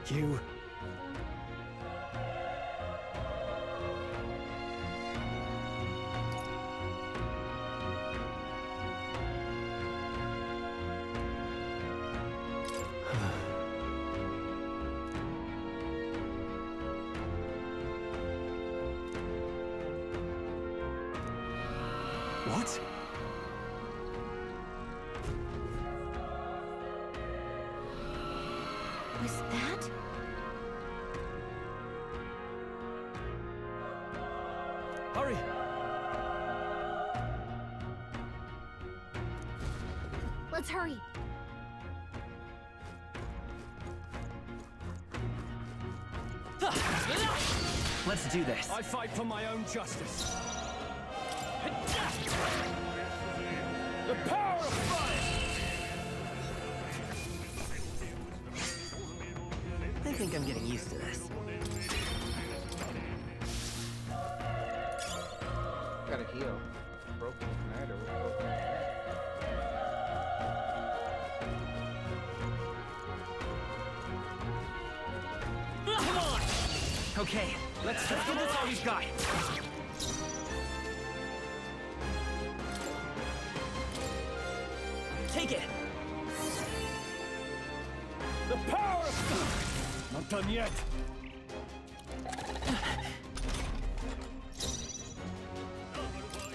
You... What? Was that? Hurry! Let's hurry. Let's do this. I fight for my own justice. The power of fire! I think I'm getting used to this. Gotta heal. Broken igniter. Come on! Okay, let's give this all we've got. Take it! The power of... Not done yet.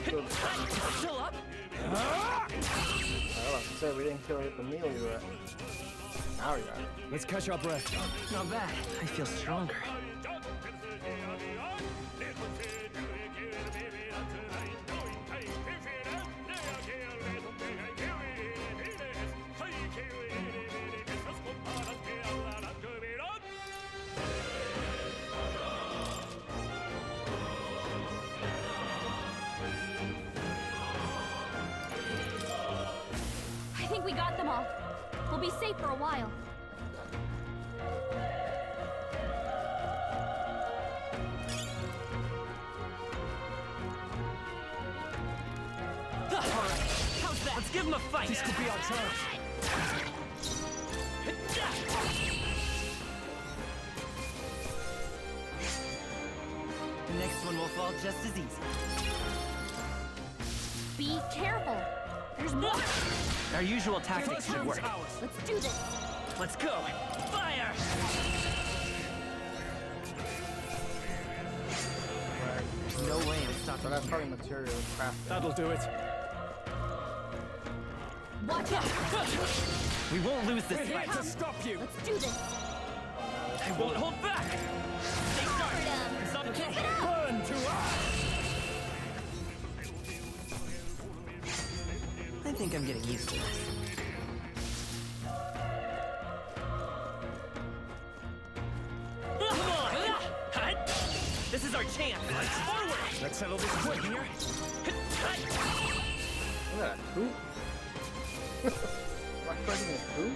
Still up? I was to say we didn't kill the meal yet. Now we got it. Let's catch our breath. Not bad. I feel stronger. I think we got them all. We'll be safe for a while. All right, how's that? Let's give them a fight. This could be our chance. The next one will fall just as easy. Be careful. There's more. Our usual tactics should work. Let's do this. Let's go. Fire! No way I'm stopping. So that's probably material crafted. That'll do it. Watch out. We won't lose this We're here fight. to stop you. Let's do this. I won't hold back. Stay sharp. It's up. Keep it up. Burn to us. I think I'm getting used to this. Come on! This is our chance. Forward! Let's settle this quick here. Look at that poop. Am I fighting a poop?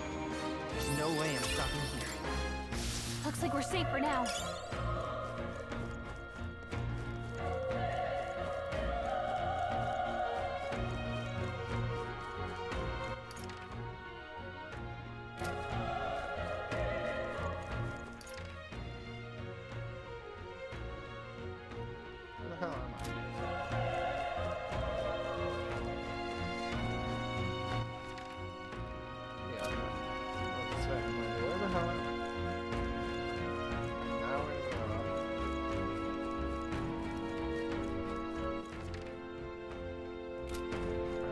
There's no way I'm stopping here. Looks like we're safe for now. Where the hell am I? Yeah, I'm this way. I'm like, where the hell am I? Now we're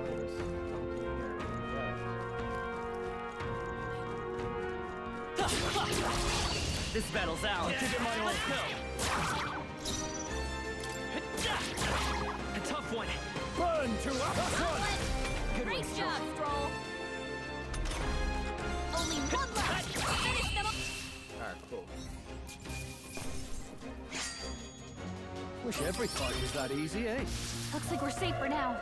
there's something here. This battle's ours. Give it my all. Let's go. A tough one. Burn to us. Good Great one, job, Stroll. Only one left. Finish them up. Alright, cool. Wish every fight was that easy, eh? Looks like we're safe for now.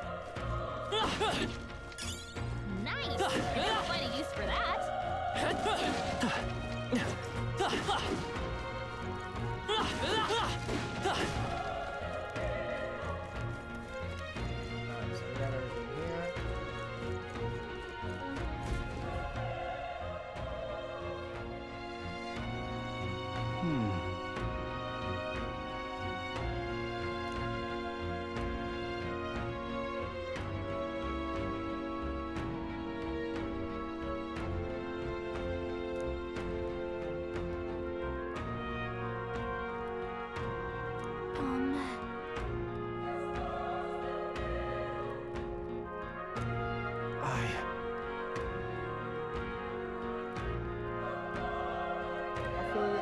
Nice. You can find a use for that. Alright, so we got everything here.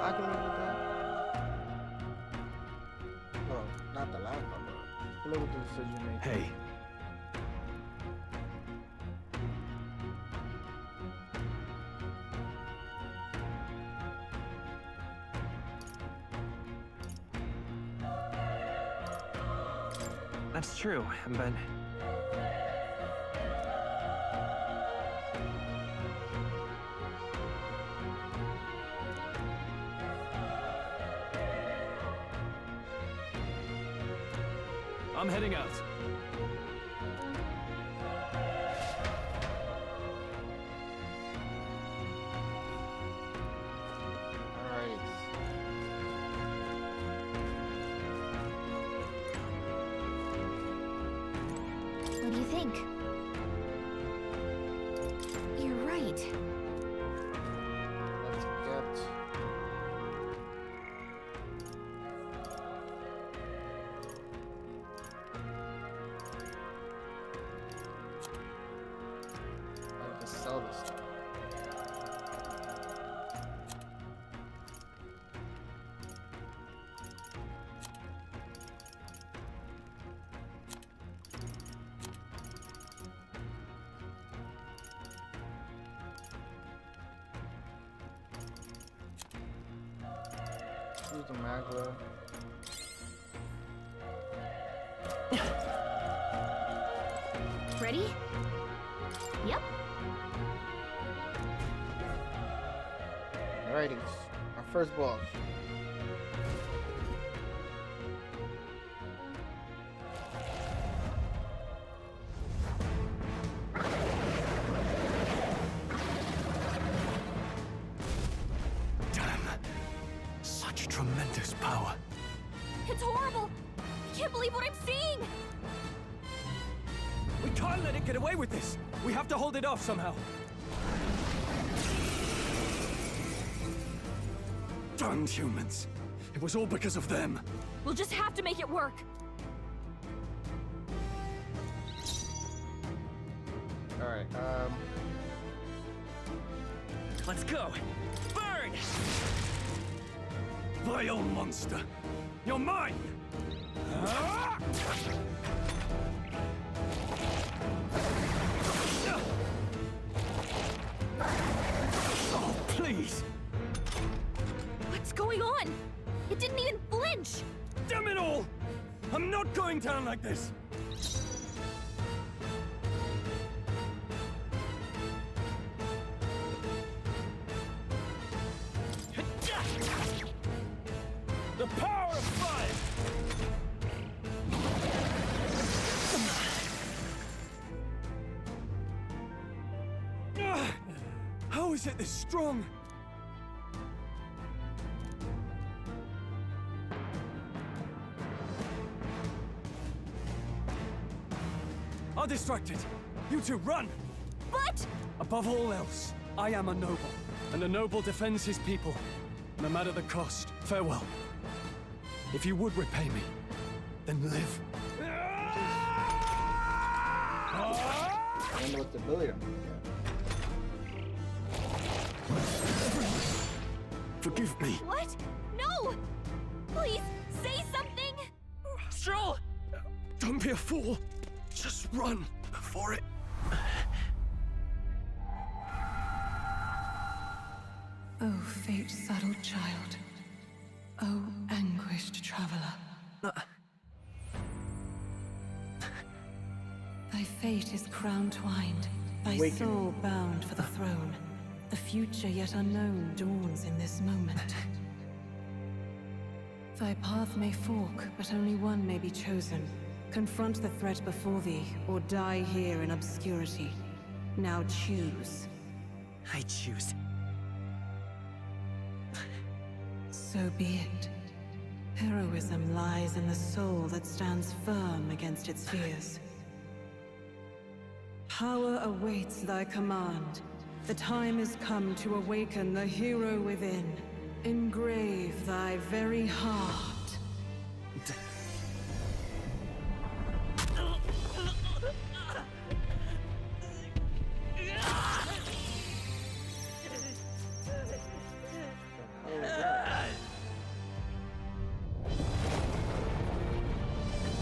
I can live with that. Well, not the last one, but I live with the decision you made. Hey. That's true, but I'm heading out. Alright. What do you think? You're right. Let's get... I can sell this stuff. Use the magla. Ready? Yep. Alrighty, our first boss. Damn. Such tremendous power. It's horrible! I can't believe what I'm seeing! We can't let it get away with this. We have to hold it off somehow. Damned humans. It was all because of them. We'll just have to make it work. Alright, Let's go. Burn! Vile monster. You're mine! Oh, please. What's going on? It didn't even flinch! Damn it all! I'm not going down like this! The power of five! How is it this strong? I'll distract it. You two, run! But... Above all else, I am a noble, and a noble defends his people, no matter the cost. Farewell. If you would repay me, then live. I wonder what the ability I'm gonna Forgive me. What? No! Please, say something! Stroll! Don't be a fool. Just run before it... Oh, fate-saddled child. Oh, anguished traveler. Thy fate is crown-twined, thy Awakening. soul bound for the throne. The future yet unknown dawns in this moment. Thy path may fork, but only one may be chosen. Confront the threat before thee, or die here in obscurity. Now choose. I choose. So be it. Heroism lies in the soul that stands firm against its fears. Power awaits thy command. The time is come to awaken the hero within. Engrave thy very heart.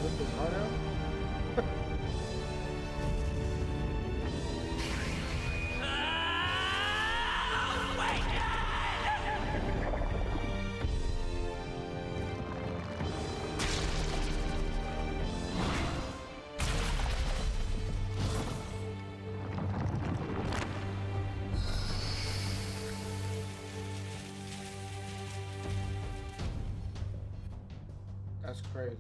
Rip his heart out? That's crazy.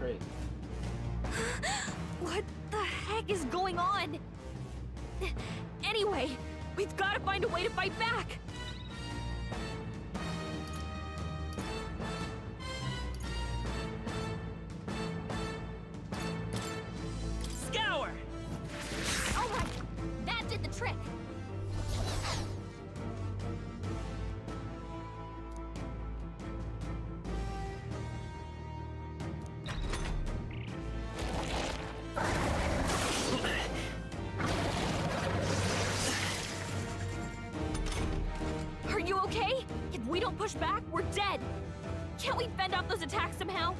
crazy. What the heck is going on? Anyway, we've got to find a way to fight back. Scour! All right, that did the trick. Are you okay? If we don't push back, we're dead. Can't we fend off those attacks somehow?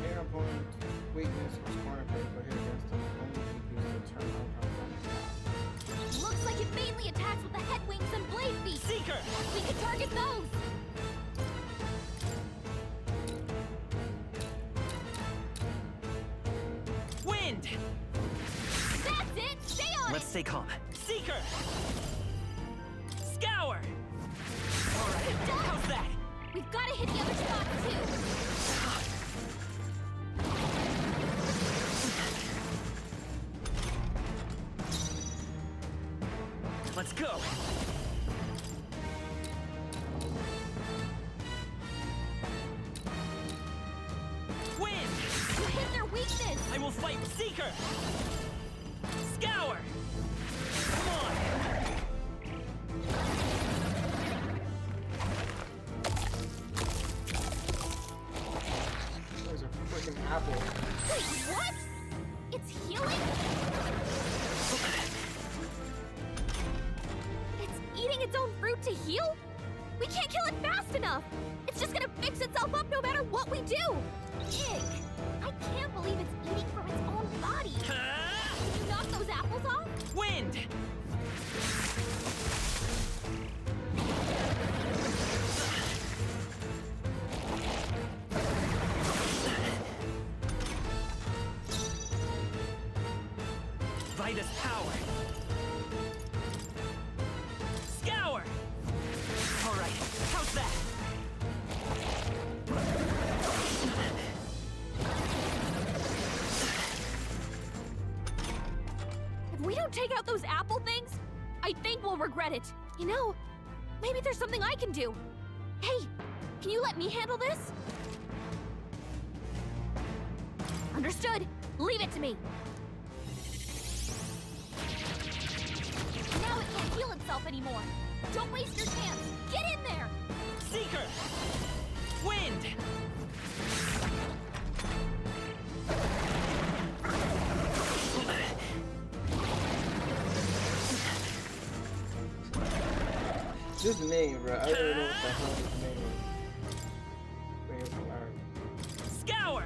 Your opponent's weakness is corner play for hit against them. Only keep using the turn on. Looks like it mainly attacks with the head wings and blade feet. Seeker! We can target those. Wind! That's it. Stay on Let's it. stay calm. Seeker! Scour! Alright, how's that? We've got to hit the other spot too. Let's go. Wind! You hit their weakness. I will fight with Seeker! Scour! Come on! There's a freaking apple. Wait, what? It's healing? It's eating its own fruit to heal? We can't kill it fast enough. It's just gonna fix itself up no matter what we do. Ick. I can't believe it's eating from its own body. Can you knock those apples off? Wind! Vitus power! Scour! Alright, how's that? If we don't take out those apple things, I think we'll regret it. You know, maybe there's something I can do. Hey, can you let me handle this? Understood. Leave it to me. Now it can't heal itself anymore. Don't waste your chance. Get in there. Seeker! Wind! This name, bro. I don't know what the hell this name is. Bring it to life. Scour!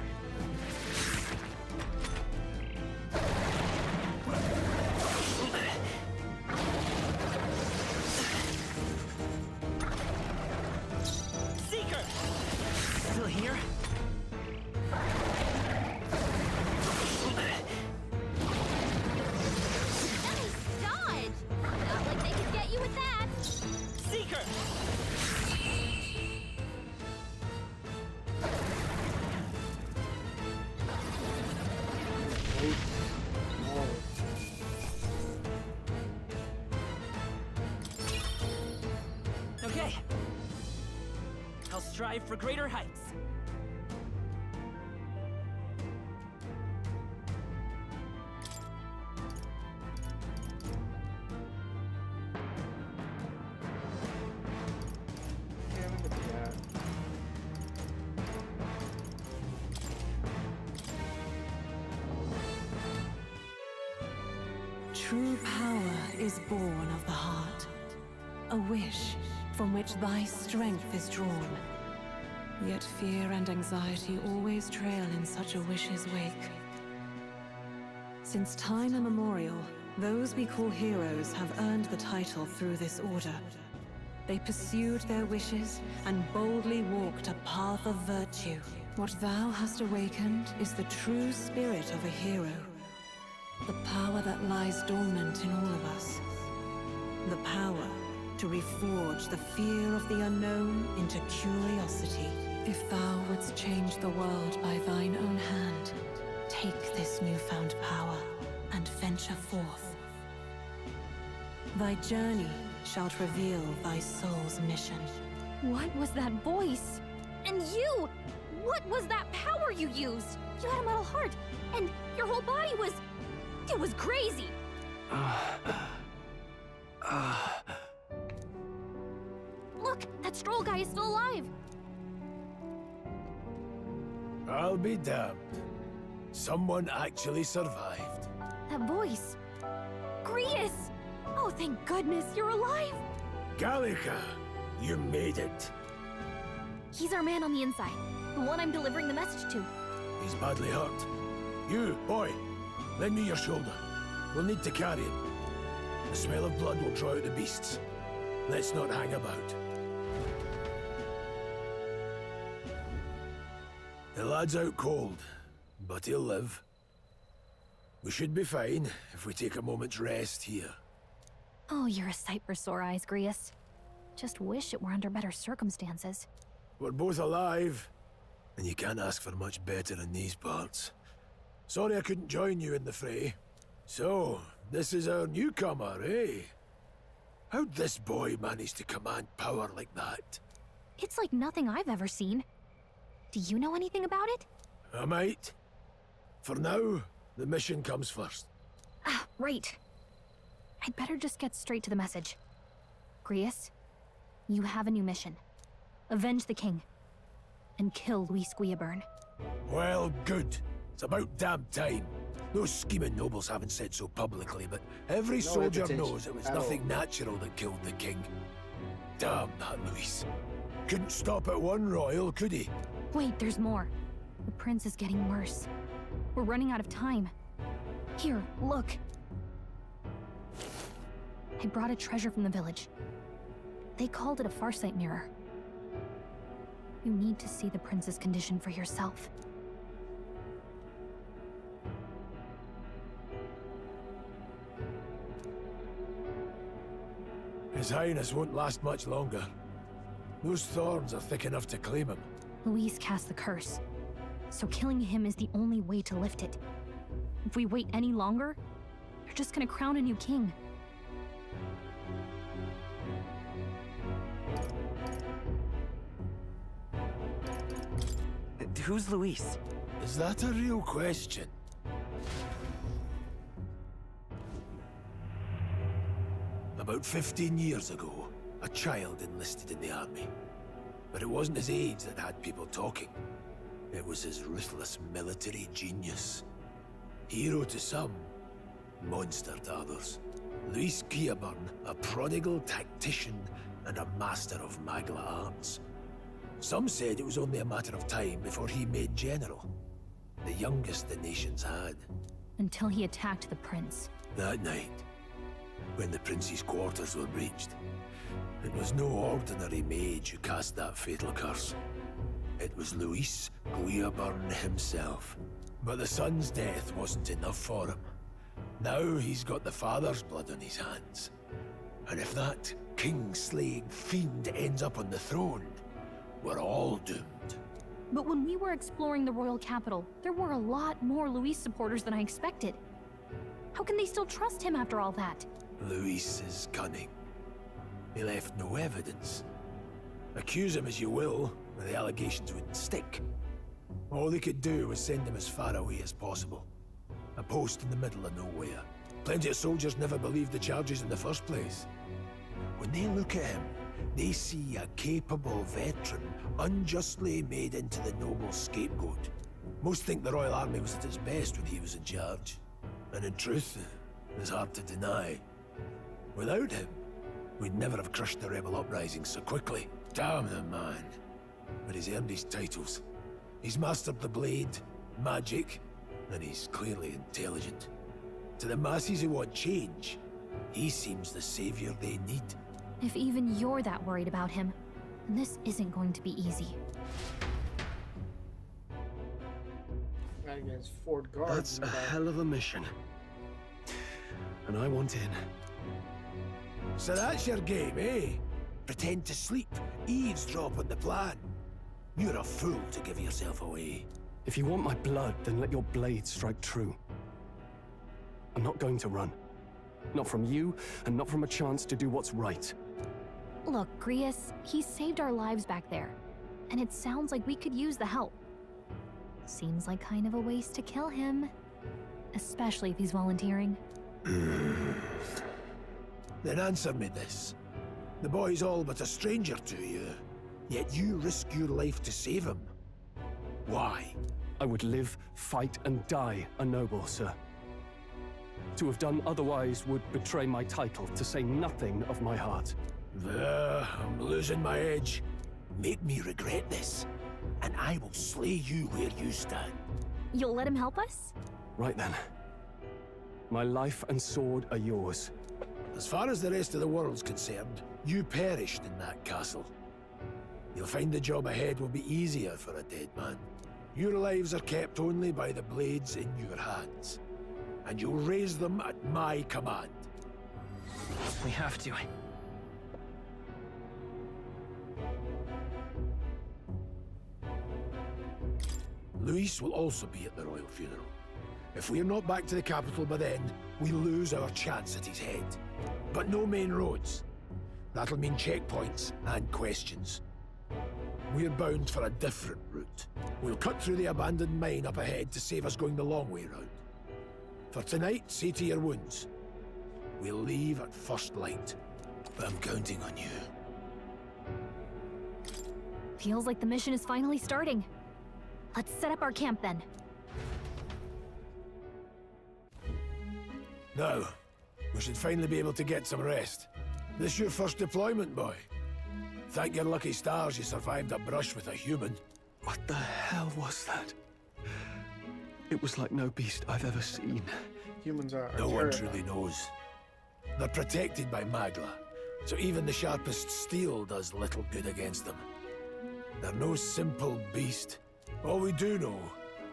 Seeker! Still here? Nice dodge. Not like they could get you with that. Seeker! Okay. I'll strive for greater heights. Yeah, we can do that. True power is born of the heart. A wish from which thy strength is drawn. Yet fear and anxiety always trail in such a wish's wake. Since time immemorial, those we call heroes have earned the title through this order. They pursued their wishes and boldly walked a path of virtue. What thou hast awakened is the true spirit of a hero. The power that lies dormant in all of us. The power to reforge the fear of the unknown into curiosity. If thou wouldst change the world by thine own hand, take this newfound power and venture forth. Thy journey shalt reveal thy soul's mission. What was that voice? And you! What was that power you used? You had a metal heart, and your whole body was... It was crazy! Look, that Stroll guy is still alive! I'll be damned. Someone actually survived. That voice... Grius! Oh, thank goodness, you're alive! Gallica, you made it. He's our man on the inside, the one I'm delivering the message to. He's badly hurt. You, boy, lend me your shoulder. We'll need to carry him. The smell of blood will draw out the beasts. Let's not hang about. The lad's out cold, but he'll live. We should be fine if we take a moment's rest here. Oh, you're a sight for sore eyes, Grius. Just wish it were under better circumstances. We're both alive, and you can't ask for much better in these parts. Sorry I couldn't join you in the fray. So, this is our newcomer, eh? How'd this boy manage to command power like that? It's like nothing I've ever seen. Do you know anything about it? I might. For now, the mission comes first. Ah, right. I'd better just get straight to the message. Grius, you have a new mission. Avenge the king. And kill Luis Guillaburn. Well, good. It's about damn time. Those scheming nobles haven't said so publicly, but every soldier knows it was nothing natural that killed the king. Damn that Luis. Couldn't stop at one royal, could he? Wait, there's more. The prince is getting worse. We're running out of time. Here, look. I brought a treasure from the village. They called it a farsight mirror. You need to see the prince's condition for yourself. His Highness won't last much longer. Those thorns are thick enough to claim him. Luis cast the curse, so killing him is the only way to lift it. If we wait any longer, they're just gonna crown a new king. Who's Luis? Is that a real question? About 15 years ago, a child enlisted in the army. But it wasn't his age that had people talking. It was his ruthless military genius. Hero to some, monster to others. Luis Guillaburn, a prodigal tactician and a master of Magla arts. Some said it was only a matter of time before he made general. The youngest the nations had. Until he attacked the prince. That night, when the prince's quarters were breached, it was no ordinary mage who cast that fatal curse. It was Luis Guillaburn himself. But the son's death wasn't enough for him. Now he's got the father's blood on his hands. And if that king-slaying fiend ends up on the throne, we're all doomed. But when we were exploring the royal capital, there were a lot more Luis supporters than I expected. How can they still trust him after all that? Luis is cunning. He left no evidence. Accuse him as you will, the allegations wouldn't stick. All they could do was send him as far away as possible. A post in the middle of nowhere. Plenty of soldiers never believed the charges in the first place. When they look at him, they see a capable veteran unjustly made into the noble scapegoat. Most think the Royal Army was at its best when he was in charge. And in truth, it's hard to deny. Without him, we'd never have crushed the rebel uprising so quickly. Damn the man. But he's earned his titles. He's mastered the blade, magic, and he's clearly intelligent. To the masses who want change, he seems the savior they need. If even you're that worried about him, then this isn't going to be easy. Against Fort Guard. That's a hell of a mission. And I want in. So that's your game, eh? Pretend to sleep, eavesdrop on the plan. You're a fool to give yourself away. If you want my blood, then let your blade strike true. I'm not going to run. Not from you, and not from a chance to do what's right. Look, Grius, he saved our lives back there. And it sounds like we could use the help. Seems like kind of a waste to kill him. Especially if he's volunteering. Then answer me this. The boy's all but a stranger to you, yet you risk your life to save him. Why? I would live, fight, and die a noble, sir. To have done otherwise would betray my title, to say nothing of my heart. I'm losing my edge. Make me regret this, and I will slay you where you stand. You'll let him help us? Right then. My life and sword are yours. As far as the rest of the world's concerned, you perished in that castle. You'll find the job ahead will be easier for a dead man. Your lives are kept only by the blades in your hands, and you'll raise them at my command. We have to. Luis will also be at the royal funeral. If we're not back to the capital by then, we lose our chance at his head. But no main roads. That'll mean checkpoints and questions. We're bound for a different route. We'll cut through the abandoned mine up ahead to save us going the long way round. For tonight, see to your wounds. We'll leave at first light. But I'm counting on you. Feels like the mission is finally starting. Let's set up our camp then. Now, we should finally be able to get some rest. This your first deployment, boy? Thank your lucky stars you survived a brush with a human. What the hell was that? It was like no beast I've ever seen. Humans are No one truly knows. They're protected by Magla, so even the sharpest steel does little good against them. They're no simple beast. All we do know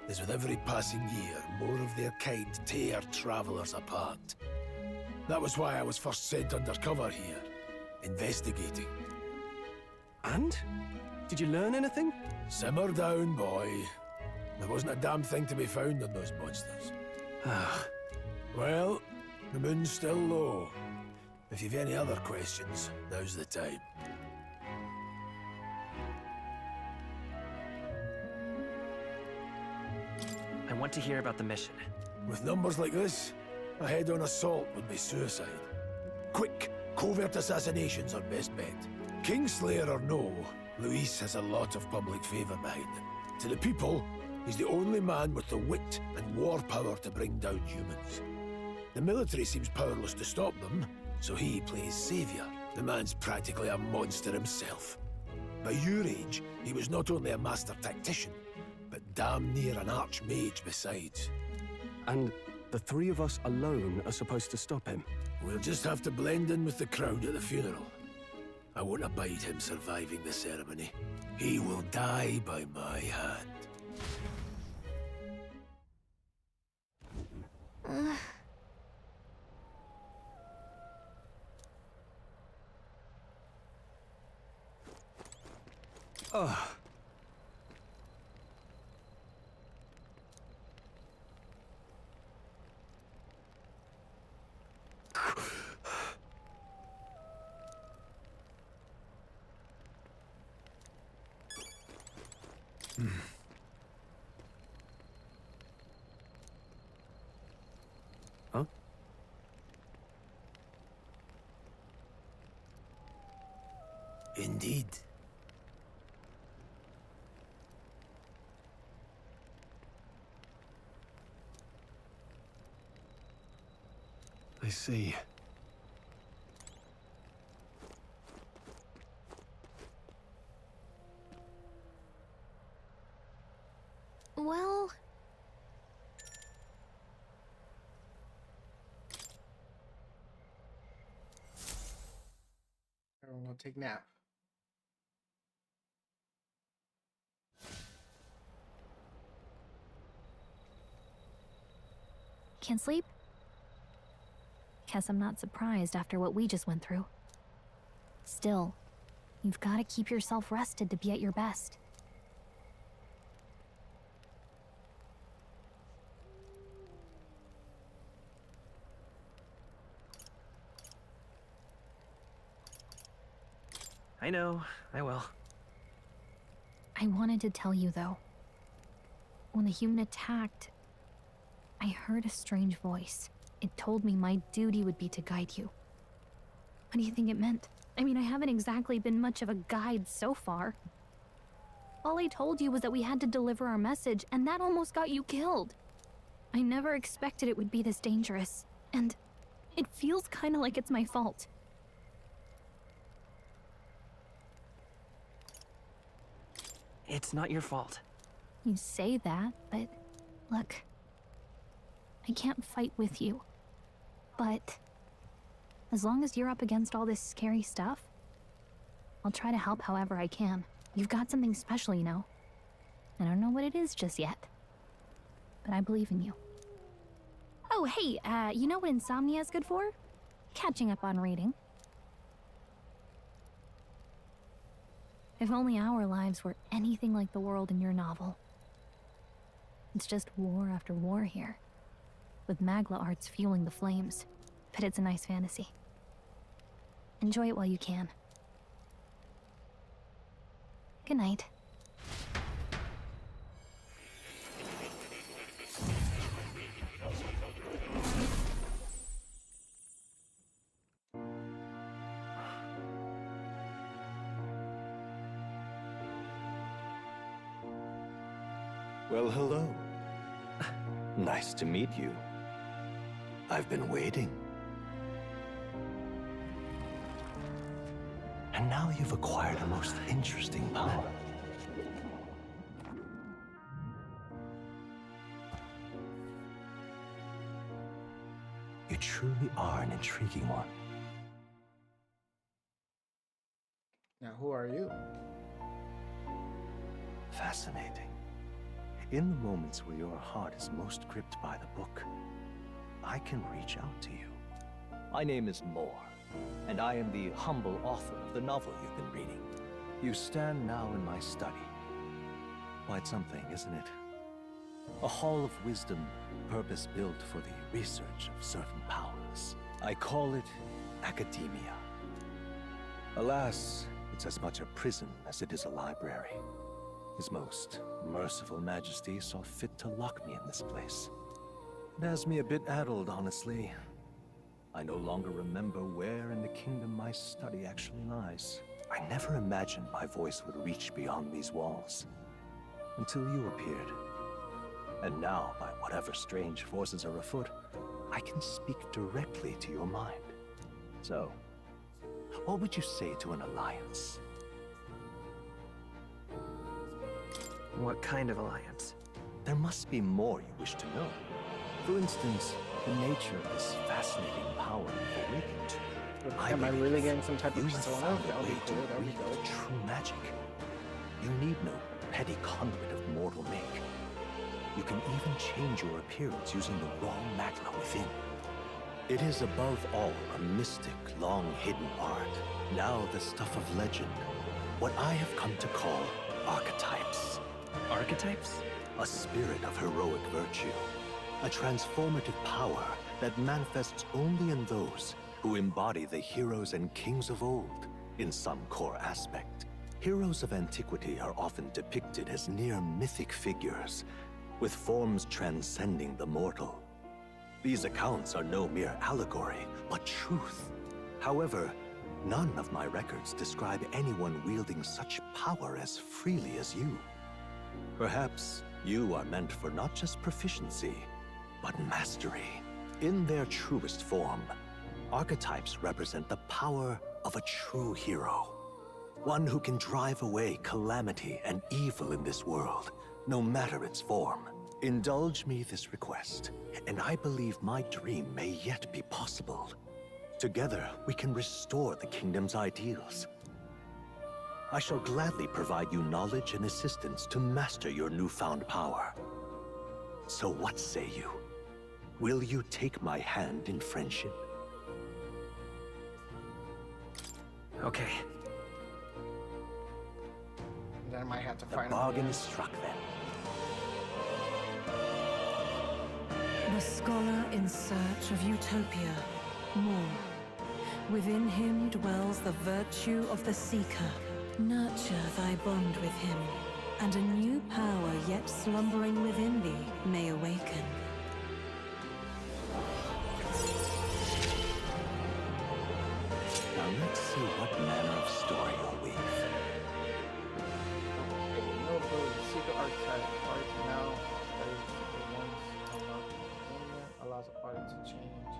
is with every passing year, more of their kind tear travelers apart. That was why I was first sent undercover here, investigating. And? Did you learn anything? Simmer down, boy. There wasn't a damn thing to be found on those monsters. Well, the moon's still low. If you've any other questions, now's the time. I want to hear about the mission. With numbers like this, a head-on assault would be suicide. Quick, covert assassinations are best bet. Kingslayer or no, Luis has a lot of public favor behind him. To the people, he's the only man with the wit and war power to bring down humans. The military seems powerless to stop them, so he plays savior. The man's practically a monster himself. By your age, he was not only a master tactician, but damn near an archmage besides. And the three of us alone are supposed to stop him? We'll just have to blend in with the crowd at the funeral. I won't abide him surviving the ceremony. He will die by my hand. Huh? Indeed. I see. Well... Everyone gonna take a nap. Can't sleep? Guess I'm not surprised after what we just went through. Still, you've got to keep yourself rested to be at your best. I know, I will. I wanted to tell you, though. When the human attacked, I heard a strange voice. It told me my duty would be to guide you. What do you think it meant? I mean, I haven't exactly been much of a guide so far. All I told you was that we had to deliver our message, and that almost got you killed. I never expected it would be this dangerous, and it feels kind of like it's my fault. It's not your fault. You say that, but look, I can't fight with you. But as long as you're up against all this scary stuff, I'll try to help however I can. You've got something special, you know. I don't know what it is just yet, but I believe in you. Oh, hey, you know what insomnia is good for? Catching up on reading. If only our lives were anything like the world in your novel. It's just war after war here, with Magla arts fueling the flames. But it's a nice fantasy. Enjoy it while you can. Good night. Well, hello. Nice to meet you. I've been waiting. And now you've acquired a most interesting power. You truly are an intriguing one. Now, who are you? Fascinating. In the moments where your heart is most gripped by the book, I can reach out to you. My name is Moore, and I am the humble author of the novel you've been reading. You stand now in my study. Quite something, isn't it? A hall of wisdom, purpose-built for the research of certain powers. I call it academia. Alas, it's as much a prison as it is a library. His most merciful majesty saw fit to lock me in this place. It has me a bit addled, honestly. I no longer remember where in the kingdom my study actually lies. I never imagined my voice would reach beyond these walls. Until you appeared. And now, by whatever strange forces are afoot, I can speak directly to your mind. So, what would you say to an alliance? What kind of alliance? There must be more you wish to know. For instance, the nature of this fascinating power you've awakened. Am I really getting some type of you have persona? found That'll a be way to cool, that'll be wield dope. true magic. You need no petty conduit of mortal make. You can even change your appearance using the raw magna within. It is above all a mystic, long-hidden art. Now the stuff of legend. What I have come to call archetypes. Archetypes? A spirit of heroic virtue. A transformative power that manifests only in those who embody the heroes and kings of old in some core aspect. Heroes of antiquity are often depicted as near mythic figures, with forms transcending the mortal. These accounts are no mere allegory, but truth. However, none of my records describe anyone wielding such power as freely as you. Perhaps you are meant for not just proficiency, but mastery. In their truest form, archetypes represent the power of a true hero. One who can drive away calamity and evil in this world, no matter its form. Indulge me this request, and I believe my dream may yet be possible. Together, we can restore the kingdom's ideals. I shall gladly provide you knowledge and assistance to master your newfound power. So what say you? Will you take my hand in friendship? Okay. Then I might have to The fight bargain him. is struck then. The scholar in search of utopia. More. Within him dwells the virtue of the seeker. Nurture thy bond with him, and a new power yet slumbering within thee may awaken. Now let's see what manner of story you'll weave. No ability. Secret archetype. Party now plays secret ones allows a party to change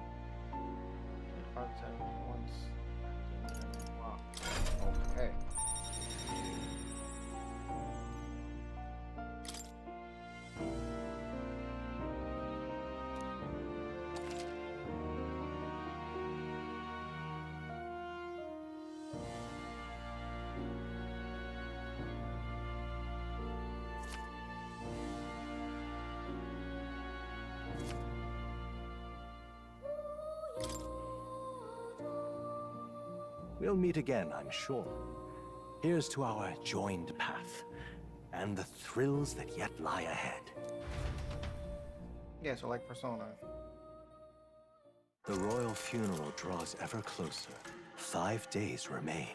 the archetype once. Wow. Okay. We'll meet again, I'm sure. Here's to our joined path, and the thrills that yet lie ahead. Yeah, so like Persona. The royal funeral draws ever closer. 5 days remain.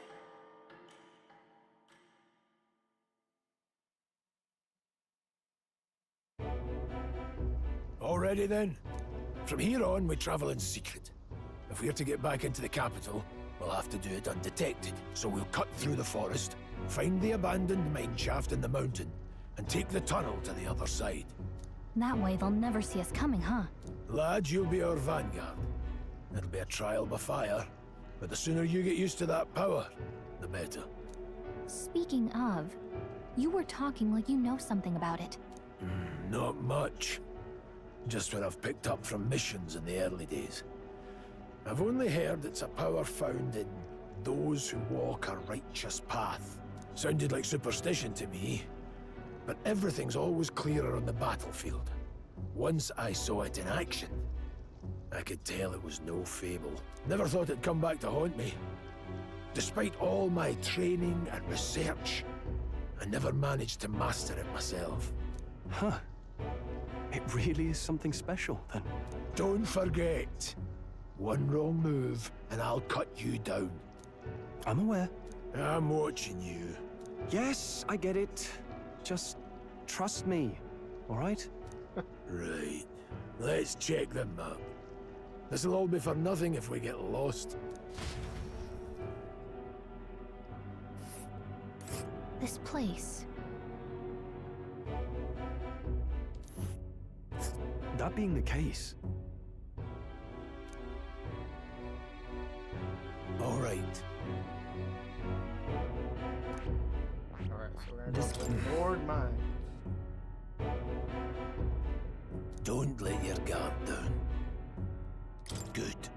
Already then? From here on, we travel in secret. If we're to get back into the capital, we'll have to do it undetected. So we'll cut through the forest, find the abandoned mine shaft in the mountain, and take the tunnel to the other side. That way they'll never see us coming, huh? Lad, you'll be our vanguard. It'll be a trial by fire, but the sooner you get used to that power, the better. Speaking of, you were talking like you know something about it. Not much. Just what I've picked up from missions in the early days. I've only heard it's a power found in those who walk a righteous path. Sounded like superstition to me, but everything's always clearer on the battlefield. Once I saw it in action, I could tell it was no fable. Never thought it'd come back to haunt me. Despite all my training and research, I never managed to master it myself. Huh. It really is something special, then. Don't forget. One wrong move, and I'll cut you down. I'm aware. I'm watching you. Yes, I get it. Just trust me, all right? Right. Let's check the map. This'll all be for nothing if we get lost. This place. That being the case... All right. Alright, so we're gonna go to the Lord Mine. Don't let your guard down. Good.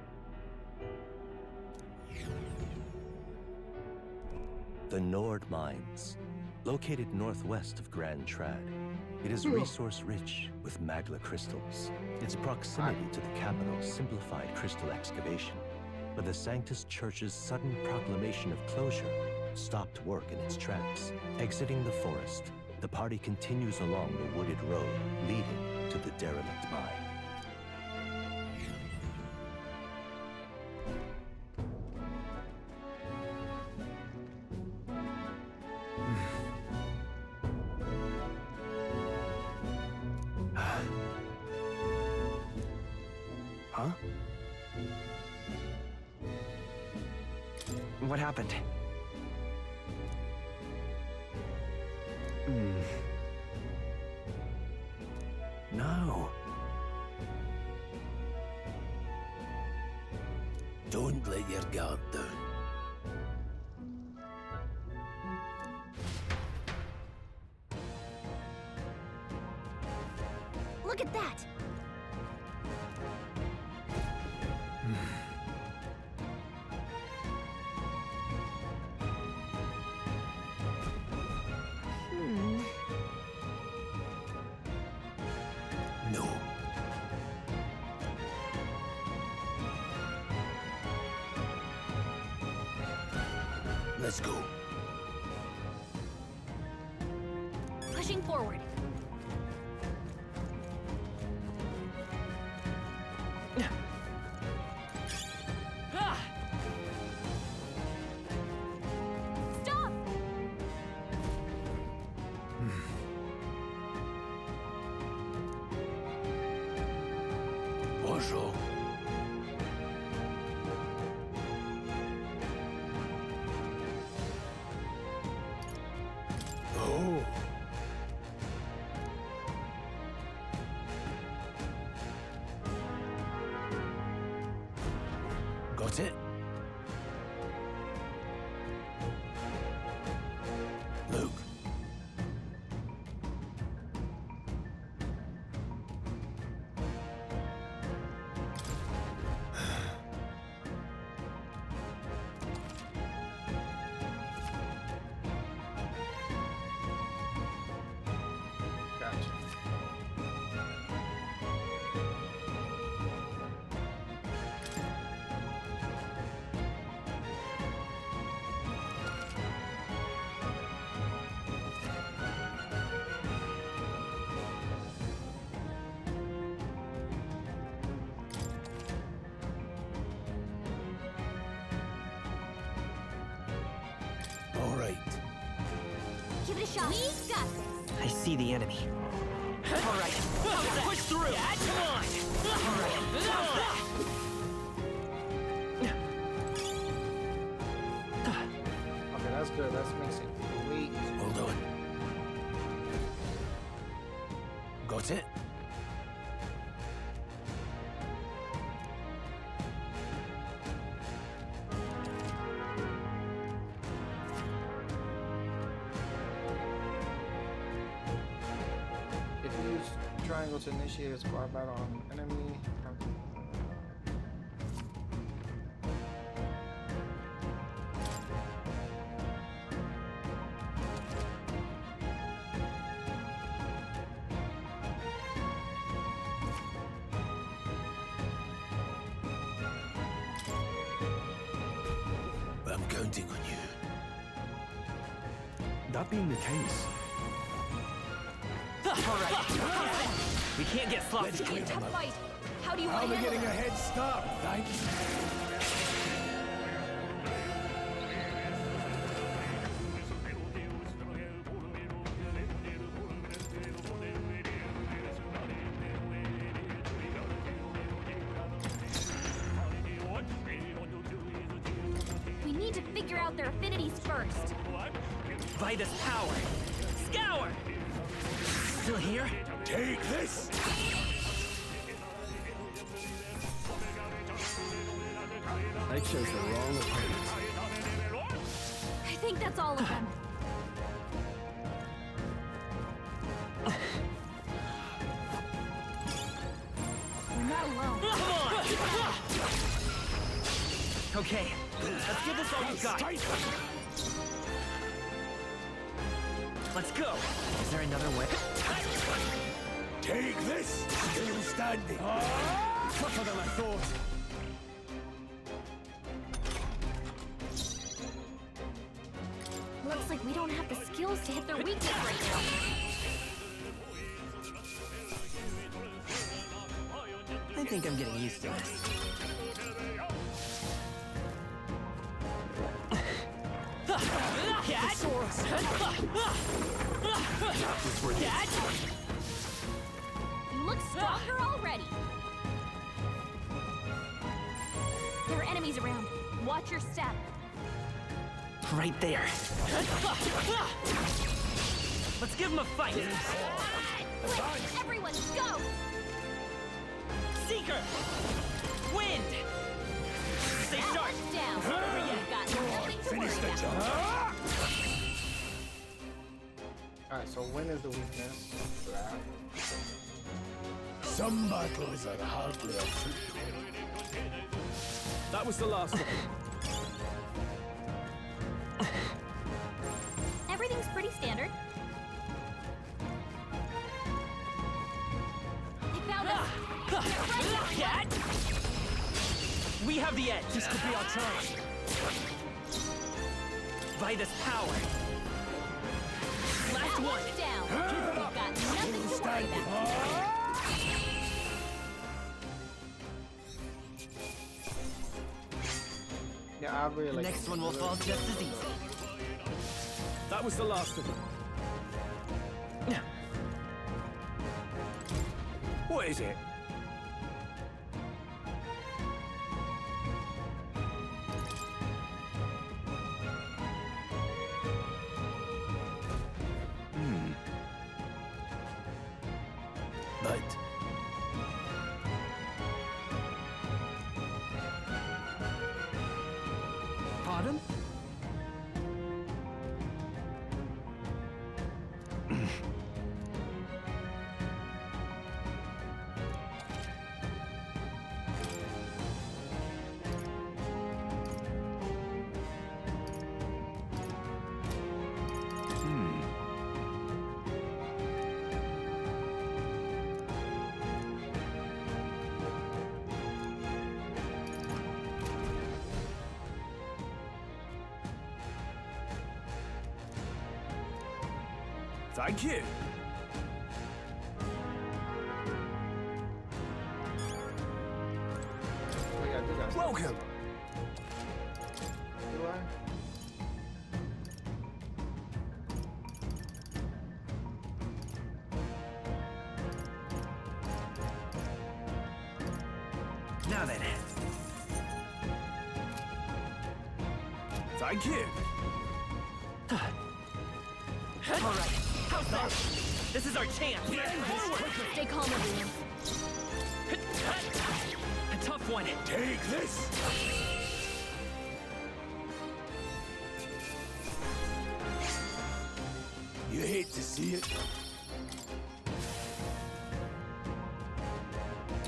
The Nord Mines, located northwest of Grand Trad. It is resource-rich with magla crystals. Its proximity to the capital simplified crystal excavation, but the Sanctus Church's sudden proclamation of closure stopped work in its tracks. Exiting the forest, the party continues along the wooded road leading to the derelict mine. Huh? What happened? No. Don't let your guard down. Look at that! No. Let's go. Pushing forward. Stop! Bonjour. Oh. Got it? Luke. Gotcha. All right. Give it a shot. We got this. I see the enemy. All right. Push through. Come on. All right. Okay, that's good. That makes it way easier. Hold on. Got it? If you use triangle to initiate a squad battle on an enemy, I'm counting on you. That being the case, All right. We can't get sloppy. It's a tough fight. How do you want I'm to handle getting a it? head start, thanks. We need to figure out their affinities first. Vitus power. Scour. Still here? Take this! I chose the wrong opponent. I think that's all of them. We're not alone. Okay. Let's give this all you got. Let's go. Is there another way? Take this! Still standing. Tougher than I thought. Looks like we don't have the skills to hit their weakness right now. I think I'm getting used to this. You look stronger already. There are enemies around. Watch your step. Right there. Let's give him a fight. Quick, everyone, go! Seeker. Wind. Stay That sharp. one's down. You've got nothing to Finish worry the about. job. Alright, so when is the weakness for that? Some battles are hardly a foot. That was the last one. Everything's pretty standard. They found us. Cat. We have the edge. This could be our chance. by this power. Last one. Down. You've got nothing to worry about. Yeah, I really The like next one will fall just as easy. That was the last of them. What is it? But Pardon? Thank you. We gotta do that. Welcome. Do I? Now then. Thank you. All right. How's that? This is our chance. Forward. Stay calm, everyone. A tough one. take this. You hate to see it.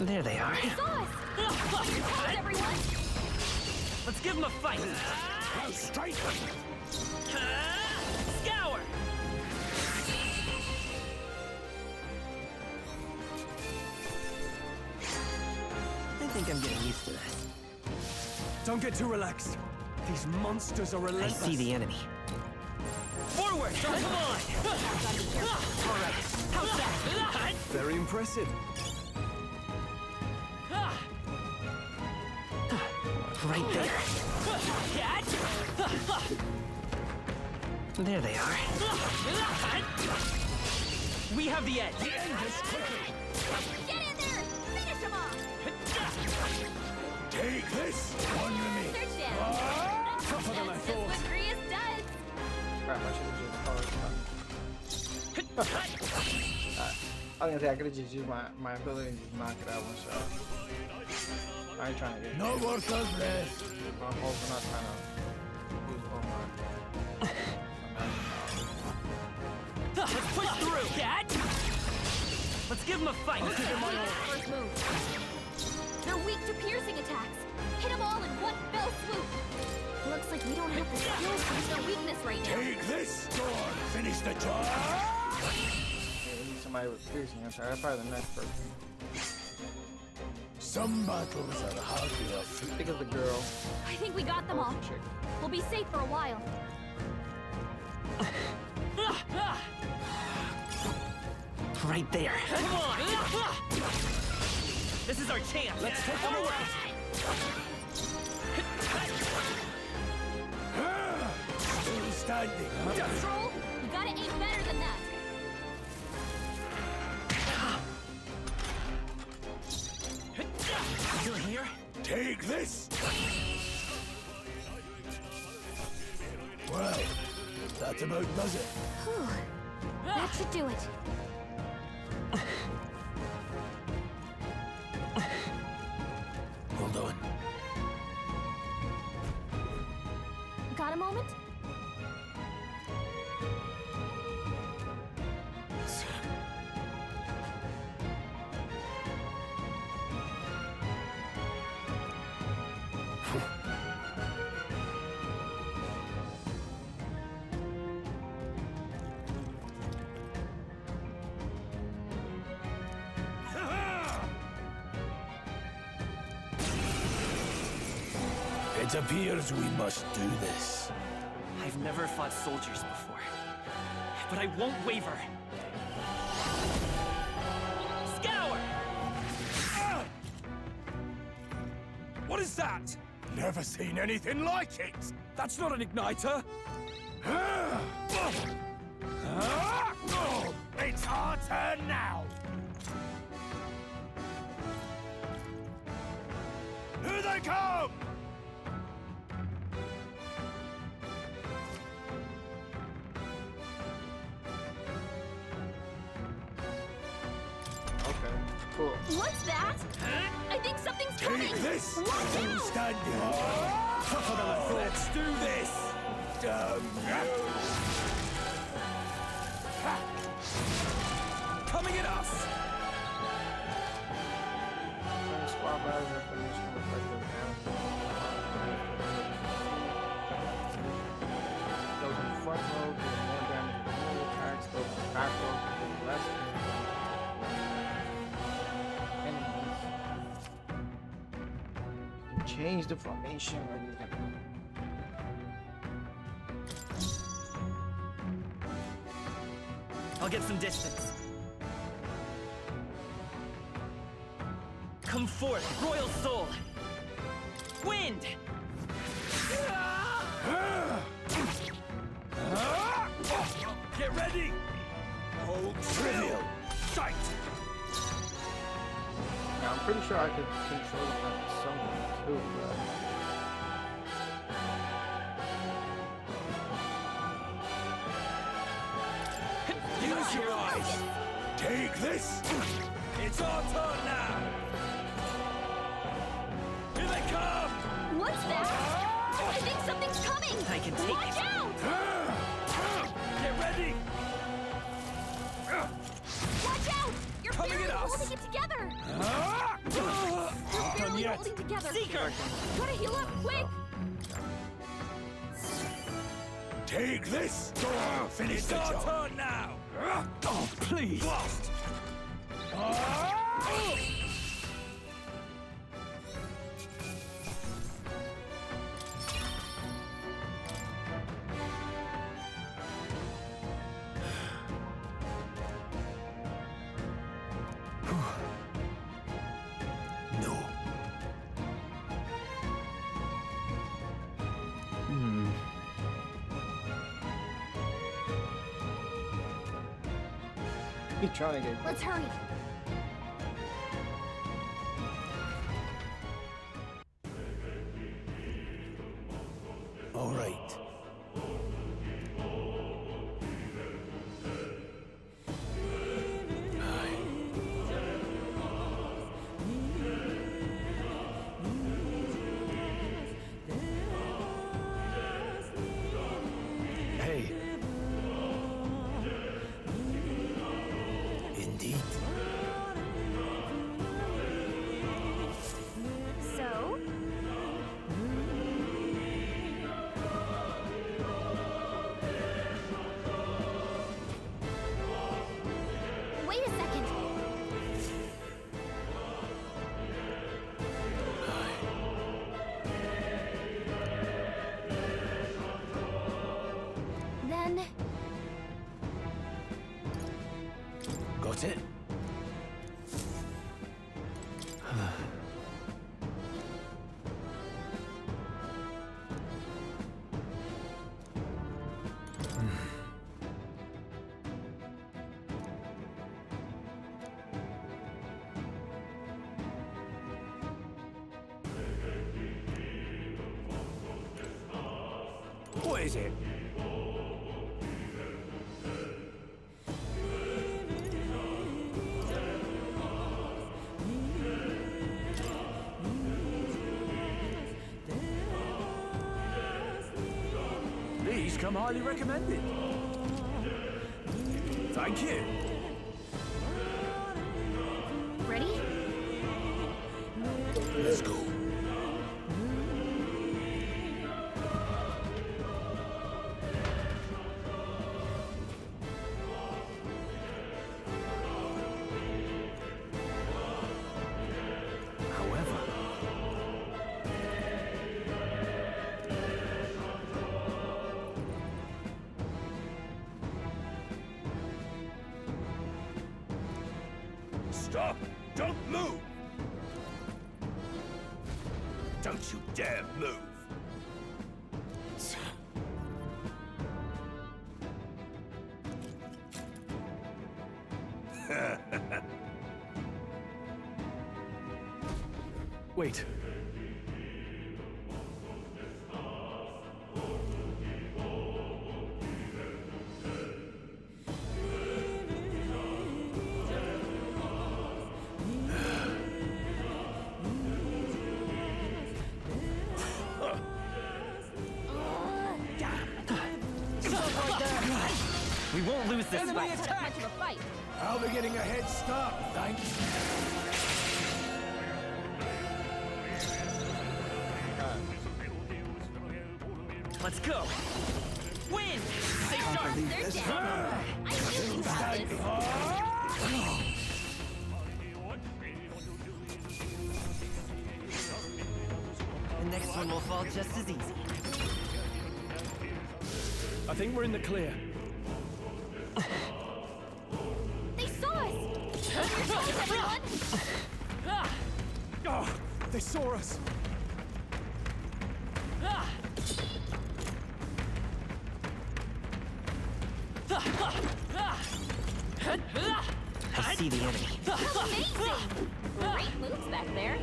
There they are. Pause, everyone. Let's give them a fight. I'll strike them. Scour. I think I'm getting used to this. Don't get too relaxed. These monsters are I relentless. see the enemy. Forward! Come on! All right. How's that? Very impressive. Right there. There they are. We have the edge. Get in there! Finish him off! Take this. One remains. Search down. Tougher than I That's thought. just what Grius does. Crap, I should have just called it. I was gonna say I could have just used my ability to just knock it out one shot. I ain't trying to get No more breath. I'm also not trying to use all my. Let's push through, Cat! Let's give them a fight! First move. They're weak to piercing attacks. Hit them all in one fell swoop. Looks like we don't have the skills to use their weakness right now. Take this. Go on. Finish the job. Yeah, we need somebody with piercing. I'm sorry, that's probably the next person. Some battles are hard enough. Think of the girl. I think we got them all. Chick. We'll be safe for a while. Right there. Come on! This is our chance. Let's take them away. Still standing. Troll, you gotta aim better than that. Still here? Take this. Well, that about does it. Whew. That should do it. Hold on. Got a moment? It appears we must do this. I I've never fought soldiers before, but I won't waver. Scour! What is that? Never seen anything like it! That's not an igniter! It's our turn now! Here they come! Okay, cool. What's that? I think something's coming! Take this! Watch out! Stand here! Tougher than I thought. Let's do this! Coming at us! Squad battles information reflective those in the front row do more damage with melee attacks, those in the back row do less damage. Enemies. Change the formation or you can I'll get some distance. Come forth, royal soul! Wind! Get ready! Hold trivial! Sight! Now, I'm pretty sure I could control that something too, Use your eyes! Take this! It's our turn now! Here they come! What's that? I think something's coming! I can take Watch it. out! Get ready! Watch out! You're Coming barely at us. holding it together! Not You're done barely yet! holding together! Seeker! Gotta heal up, quick! Take this! Finish It's the our job! turn now! Oh, please! Blast! No. He's trying to get. Let's hurry! All right. Hey. Indeed. So? Wait a second. Then Got it? What is it? These come highly recommended. Thank you. ready? Let's go. However, Stop! Don't move! Don't you dare move! Wait. We won't lose this Enemy fight. attack! Much of a fight. I'll be getting a head start, thanks. Let's go. Win! They start. They're dead. I knew you got this. The next one will fall just as easy. I think we're in the clear. They saw us! Hold your souls, everyone! Oh, they saw us. I see the enemy. Amazing! Great moves back there.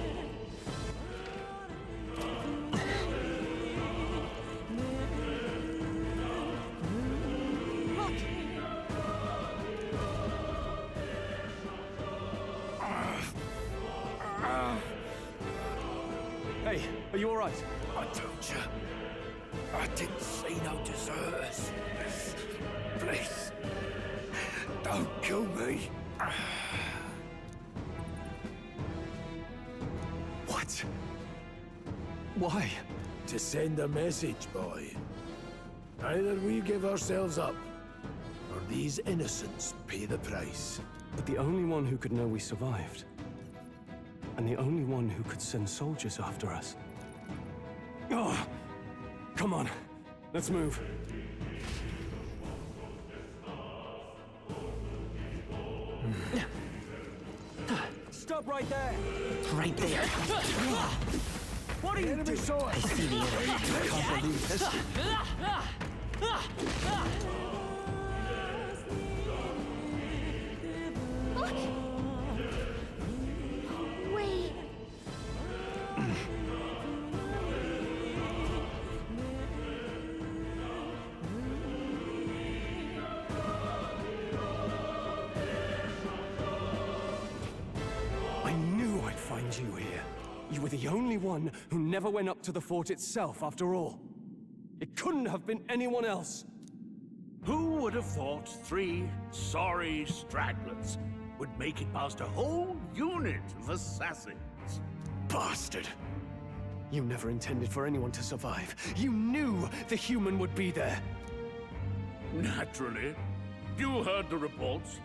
Hey, are you all right? I told you. I didn't see no deserters. Please. Don't kill me. What? Why? To send a message, boy. Either we give ourselves up, or these innocents pay the price. But the only one who could know we survived, and the only one who could send soldiers after us. Oh, come on, let's move. Stop right there! Right there. What are you doing? I see the enemy. I can't believe this. Wait. I knew I'd find you here. You were the only one who never went up to the fort itself, after all. It couldn't have been anyone else. Who would have thought 3 sorry stragglers would make it past a whole unit of assassins? Bastard! You never intended for anyone to survive. You knew the human would be there. Naturally. You heard the reports.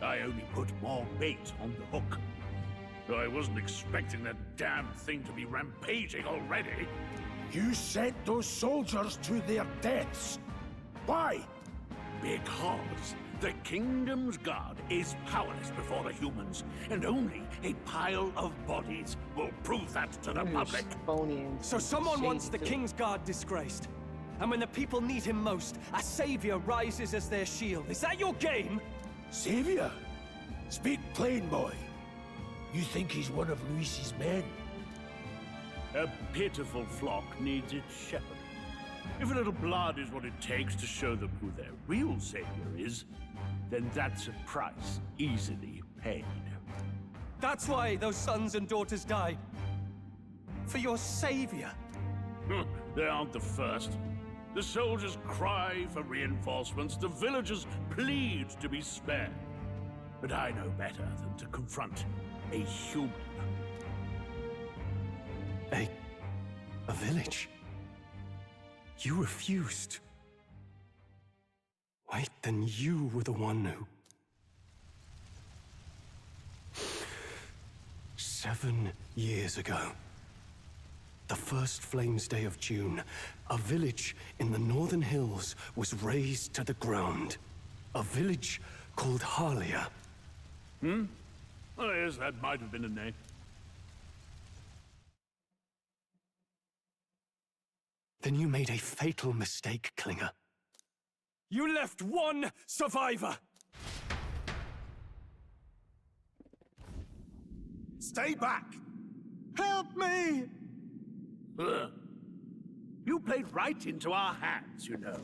I only put more bait on the hook. I wasn't expecting that damn thing to be rampaging already. You sent those soldiers to their deaths. Why? Because the kingdom's guard is powerless before the humans, and only a pile of bodies will prove that to the public. So someone wants the King's Guard disgraced. And when the people need him most, a savior rises as their shield. Is that your game? Savior? Speak plain, boy. You think he's one of Luis's men? A pitiful flock needs its shepherd. If a little blood is what it takes to show them who their real savior is, then that's a price easily paid. That's why those sons and daughters died. For your savior. They aren't the first. The soldiers cry for reinforcements, the villagers plead to be spared. But I know better than to confront a human. A village? You refused. Wait, then you were the one who... 7 years ago, the first Flames Day of June, a village in the northern hills was razed to the ground. A village called Harlia. Oh, yes, that might have been a name. Then you made a fatal mistake, Klinger. You left one survivor! Stay back! Help me! You played right into our hands, you know.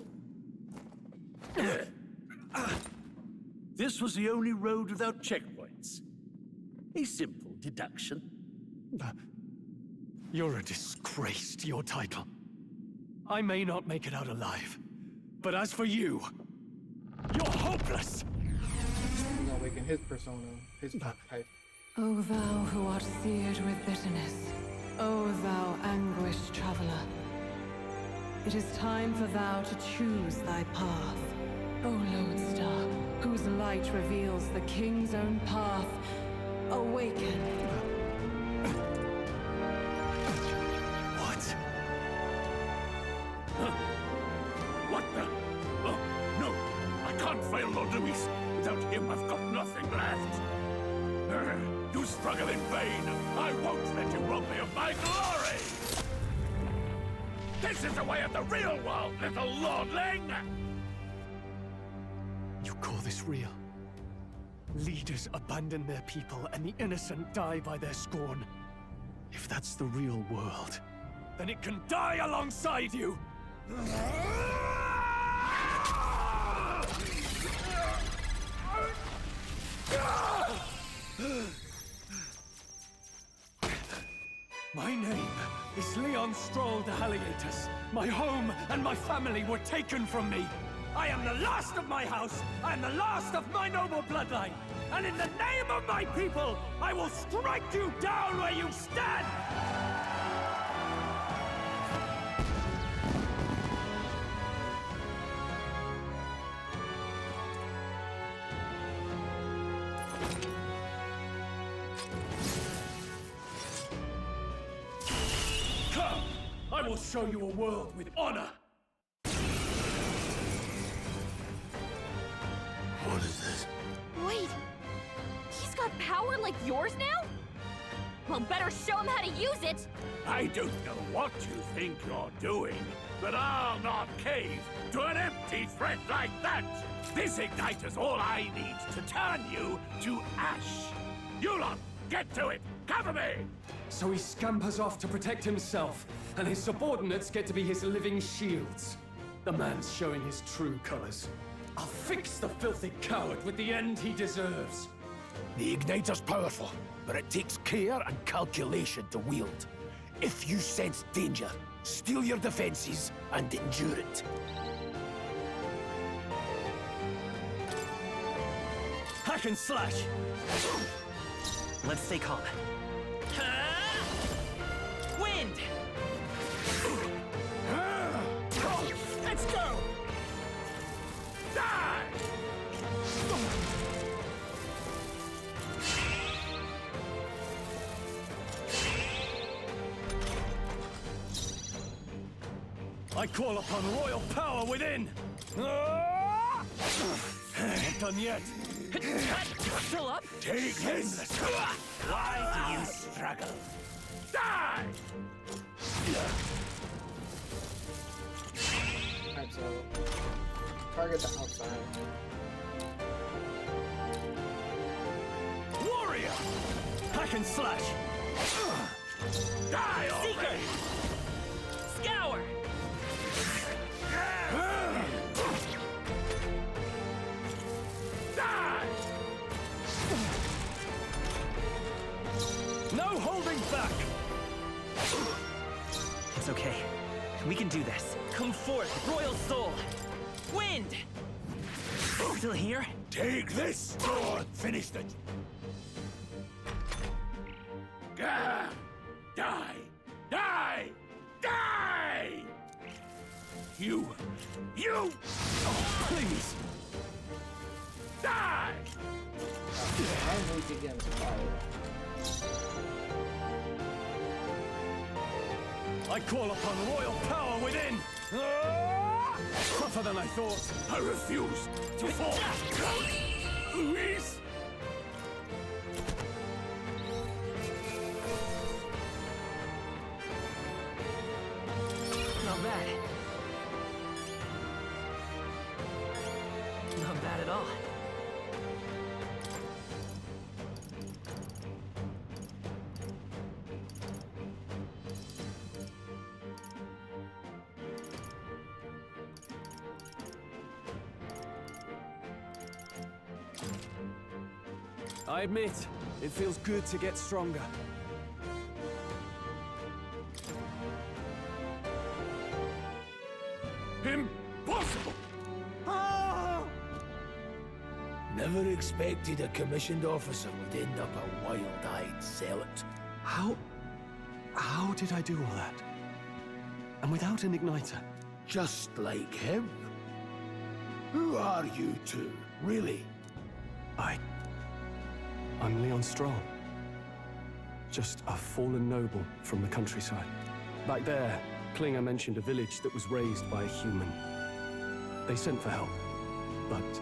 This was the only road without checkpoints. A simple deduction. You're a disgrace to your title. I may not make it out alive, but as for you, you're hopeless! He's gonna awaken his persona, his type. O thou who art seared with bitterness, O thou anguished traveler, it is time for thou to choose thy path. O lodestar, whose light reveals the king's own path, awaken. What? What the? Oh, no! I can't fail Lord Luis. Without him, I've got nothing left. You struggle in vain. I won't let you rob me of my glory! This is the way of the real world, little lordling! You call this real? Leaders abandon their people and the innocent die by their scorn. If that's the real world, then it can die alongside you! My name is Leon Stroll de Halietus. My home and my family were taken from me. I am the last of my house. I am the last of my noble bloodline. And in the name of my people, I will strike you down where you stand! Come! I will show you a world with honor! What is this? Wait, he's got power like yours now? Well, better show him how to use it! I don't know what you think you're doing, but I'll not cave to an empty threat like that! This igniter's all I need to turn you to ash! You lot, get to it! Cover me! So he scampers off to protect himself, and his subordinates get to be his living shields. The man's showing his true colors. I'll fix the filthy coward with the end he deserves. The igniter's powerful, but it takes care and calculation to wield. If you sense danger, steel your defenses and endure it. Hack and slash! Let's stay calm. Wind! Let's go! Die! I call upon royal power within! Not done yet. Still up? Take this! Why do you struggle? Die! Type so. Target the outside. Warrior! Hack and slash! Die already! Seeker! Scour! Die! No holding back! It's okay. We can do this. Come forth, royal soul! Wind! Still here? Take this! Sword! Finished it! Die! Die! Die! Die! You! Oh, please! Die! I'm weak against fire. I call upon royal power within! Tougher than I thought. I refuse to fall! Luis! I admit, it feels good to get stronger. Impossible! Never expected a commissioned officer would end up a wild-eyed zealot. How did I do all that? And without an igniter? Just like him. Who are you two, really? I'm Leon Stroll. Just a fallen noble from the countryside. Back there, Klinger mentioned a village that was raised by a human. They sent for help, but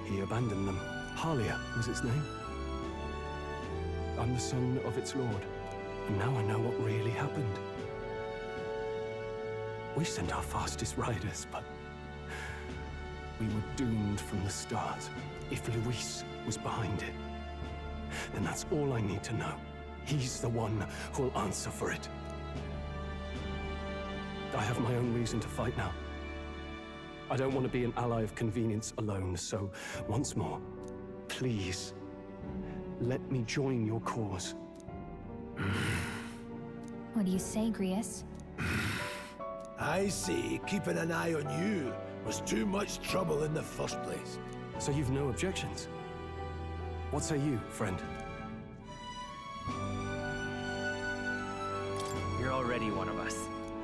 he abandoned them. Halia was its name. I'm the son of its lord, and now I know what really happened. We sent our fastest riders, but we were doomed from the start. If Luis was behind it, then that's all I need to know. He's the one who'll answer for it. I have my own reason to fight now. I don't want to be an ally of convenience alone, so once more, please, let me join your cause. What do you say, Grius? I say keeping an eye on you was too much trouble in the first place. So you've no objections? What say you, friend? You're already one of us.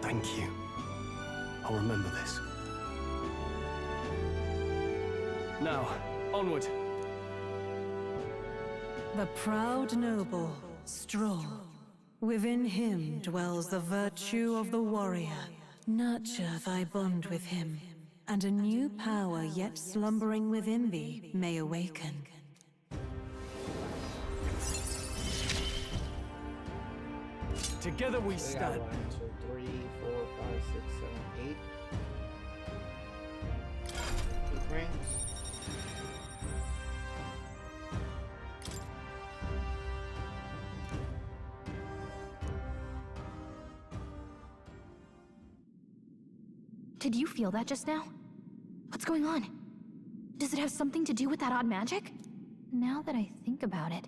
Thank you. I'll remember this. Now, onward. The proud noble, Stroll. Within him dwells the virtue of the warrior. Nurture thy bond with him, and a new power yet slumbering within thee may awaken. Together we stand. 1, 2, 3, 4, 5, 6, 7, 8. 8 rings. Did you feel that just now? What's going on? Does it have something to do with that odd magic? Now that I think about it,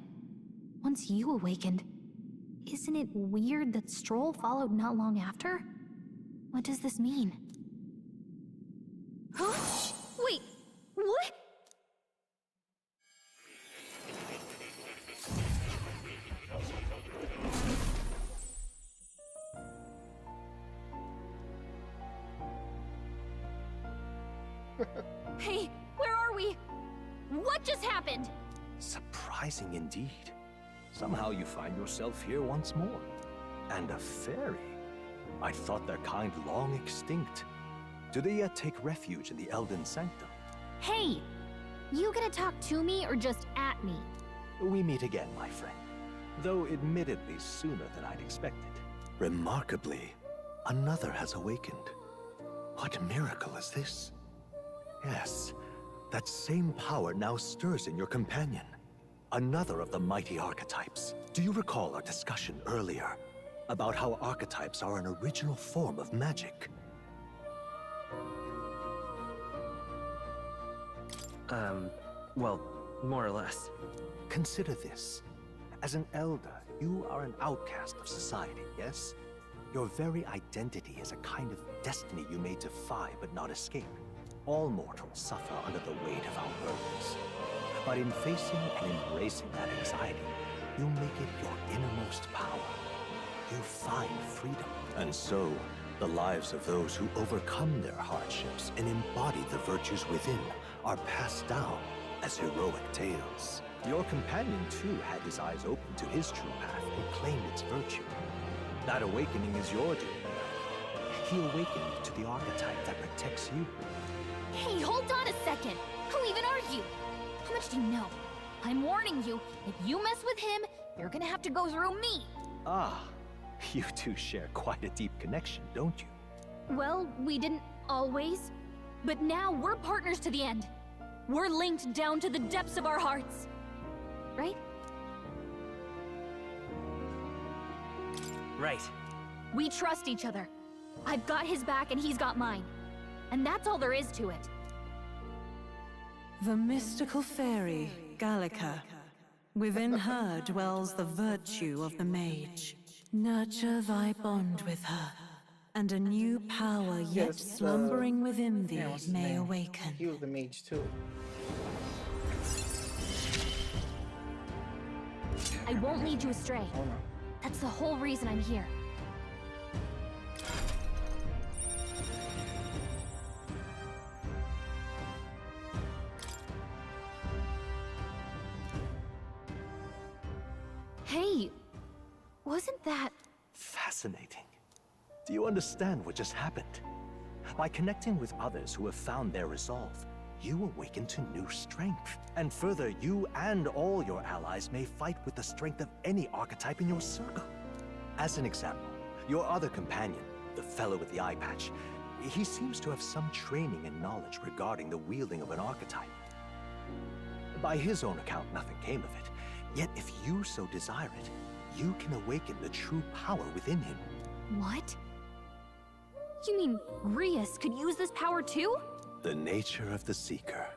once you awakened, isn't it weird that Stroll followed not long after? What does this mean? Huh? Wait, what? Hey, where are we? What just happened? Surprising indeed. Somehow you find yourself here once more. And a fairy. I thought their kind long extinct. Do they yet take refuge in the Elden Sanctum? Hey! You gonna talk to me or just at me? We meet again, my friend. Though admittedly sooner than I'd expected. Remarkably, another has awakened. What miracle is this? Yes, that same power now stirs in your companion. Another of the mighty archetypes. Do you recall our discussion earlier about how archetypes are an original form of magic? Well, more or less. Consider this. As an elder, you are an outcast of society, yes? Your very identity is a kind of destiny you may defy but not escape. All mortals suffer under the weight of our burdens. But in facing and embracing that anxiety, you make it your innermost power. You find freedom. And so, the lives of those who overcome their hardships and embody the virtues within are passed down as heroic tales. Your companion, too, had his eyes open to his true path and claimed its virtue. That awakening is your doing. He awakened to the archetype that protects you. Hey, hold on a second! Who even are you? How much do you know? I'm warning you, if you mess with him, you're gonna have to go through me! Ah, you two share quite a deep connection, don't you? Well, we didn't always. But now we're partners to the end. We're linked down to the depths of our hearts. Right? Right. We trust each other. I've got his back and he's got mine. And that's all there is to it. The mystical fairy, Gallica, Within her dwells the virtue of the mage. Nurture thy bond with her, and a new power yet slumbering within thee may awaken. He was the mage too. I won't lead you astray. Oh no. That's the whole reason I'm here. Hey, wasn't that... Fascinating. Do you understand what just happened? By connecting with others who have found their resolve, you awaken to new strength. And further, you and all your allies may fight with the strength of any archetype in your circle. As an example, your other companion, the fellow with the eye patch, he seems to have some training and knowledge regarding the wielding of an archetype. By his own account, nothing came of it. Yet if you so desire it, you can awaken the true power within him. What? You mean Grius could use this power too? The nature of the Seeker.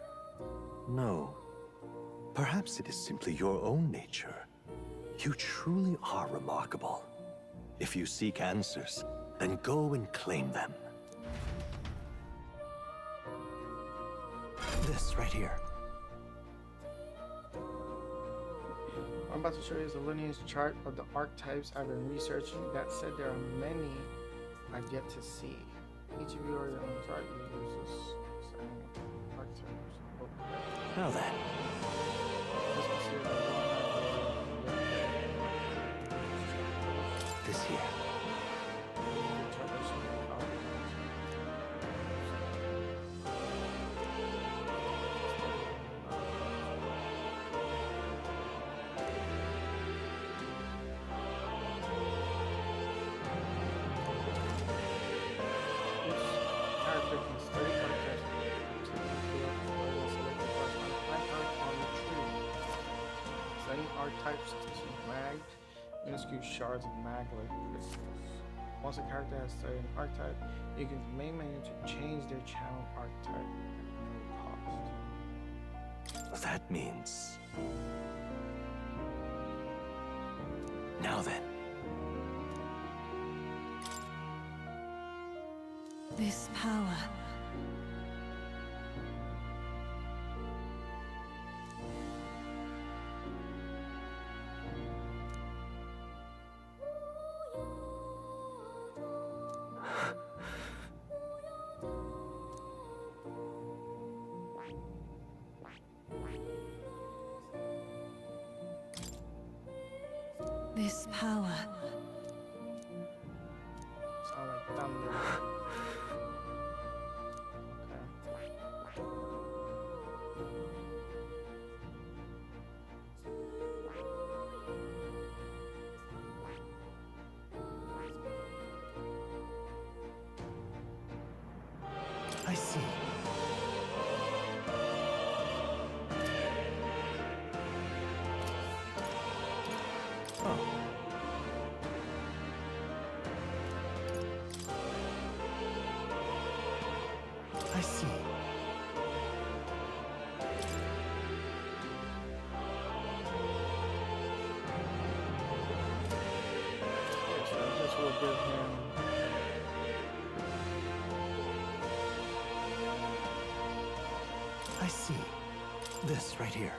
No. Perhaps it is simply your own nature. You truly are remarkable. If you seek answers, then go and claim them. This right here. What I'm about to show you is a lineage chart of the archetypes I've been researching. That said, there are many I've yet to see. Each of you are your own chart. You use this same archetypes. Now then. This here. Archetypes to mag, minuscule shards of mag-like crystals. Once a character has studied an archetype, you can use the main menu to change their channel archetype at no cost. That means... Now then. This power... This power... Sound like thunder. I see. Oh. I see. So this will give him I see. This right here.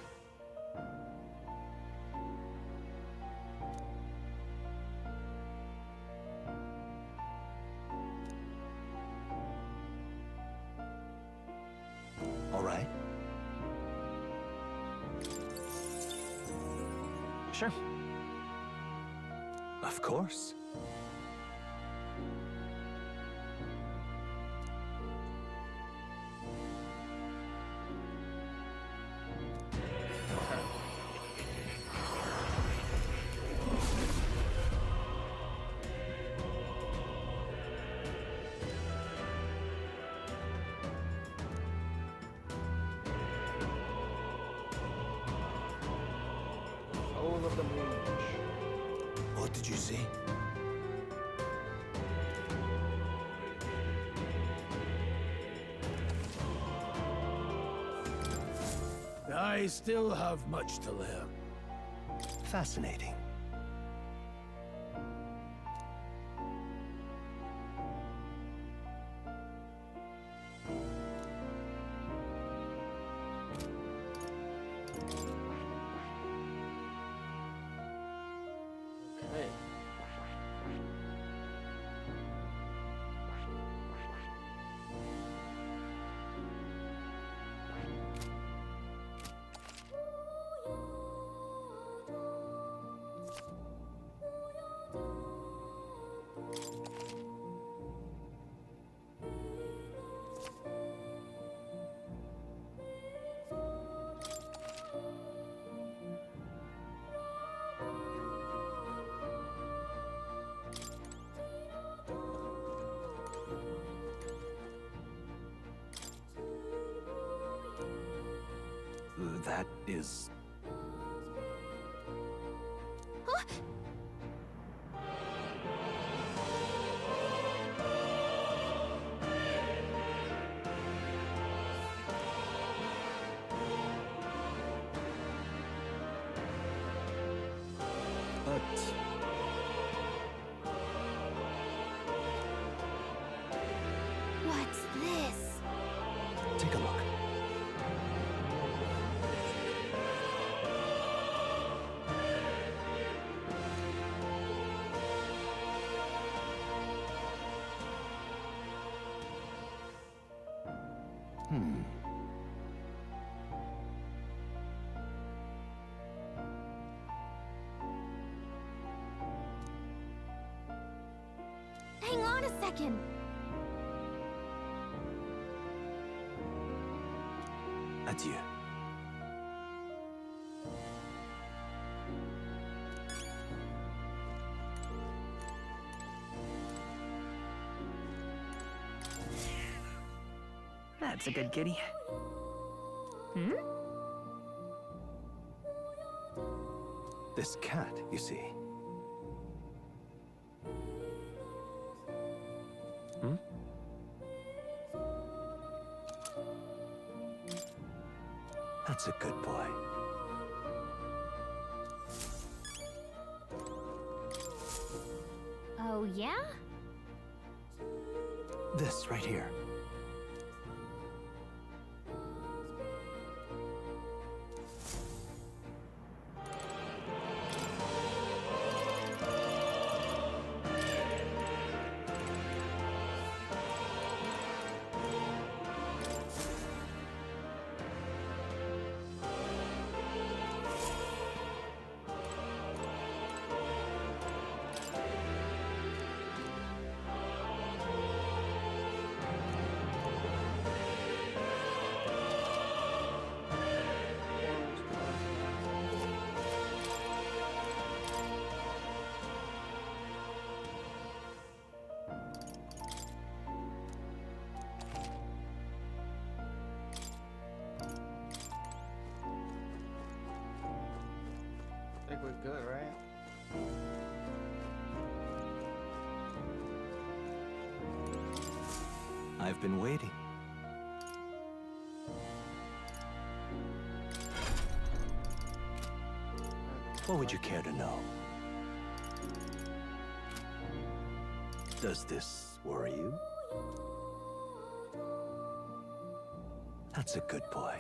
All right. Sure. Of course. Soul of the Moon. What did you see? I still have much to learn. Fascinating. Okay. That is... But... What's this? Take a look. Hang on a second. Adieu. That's a good kitty. Hmm? This cat, you see. Hmm? That's a good boy. Oh, yeah? This right here. I think we're good, right? I've been waiting. What would you care to know? Does this worry you? That's a good boy.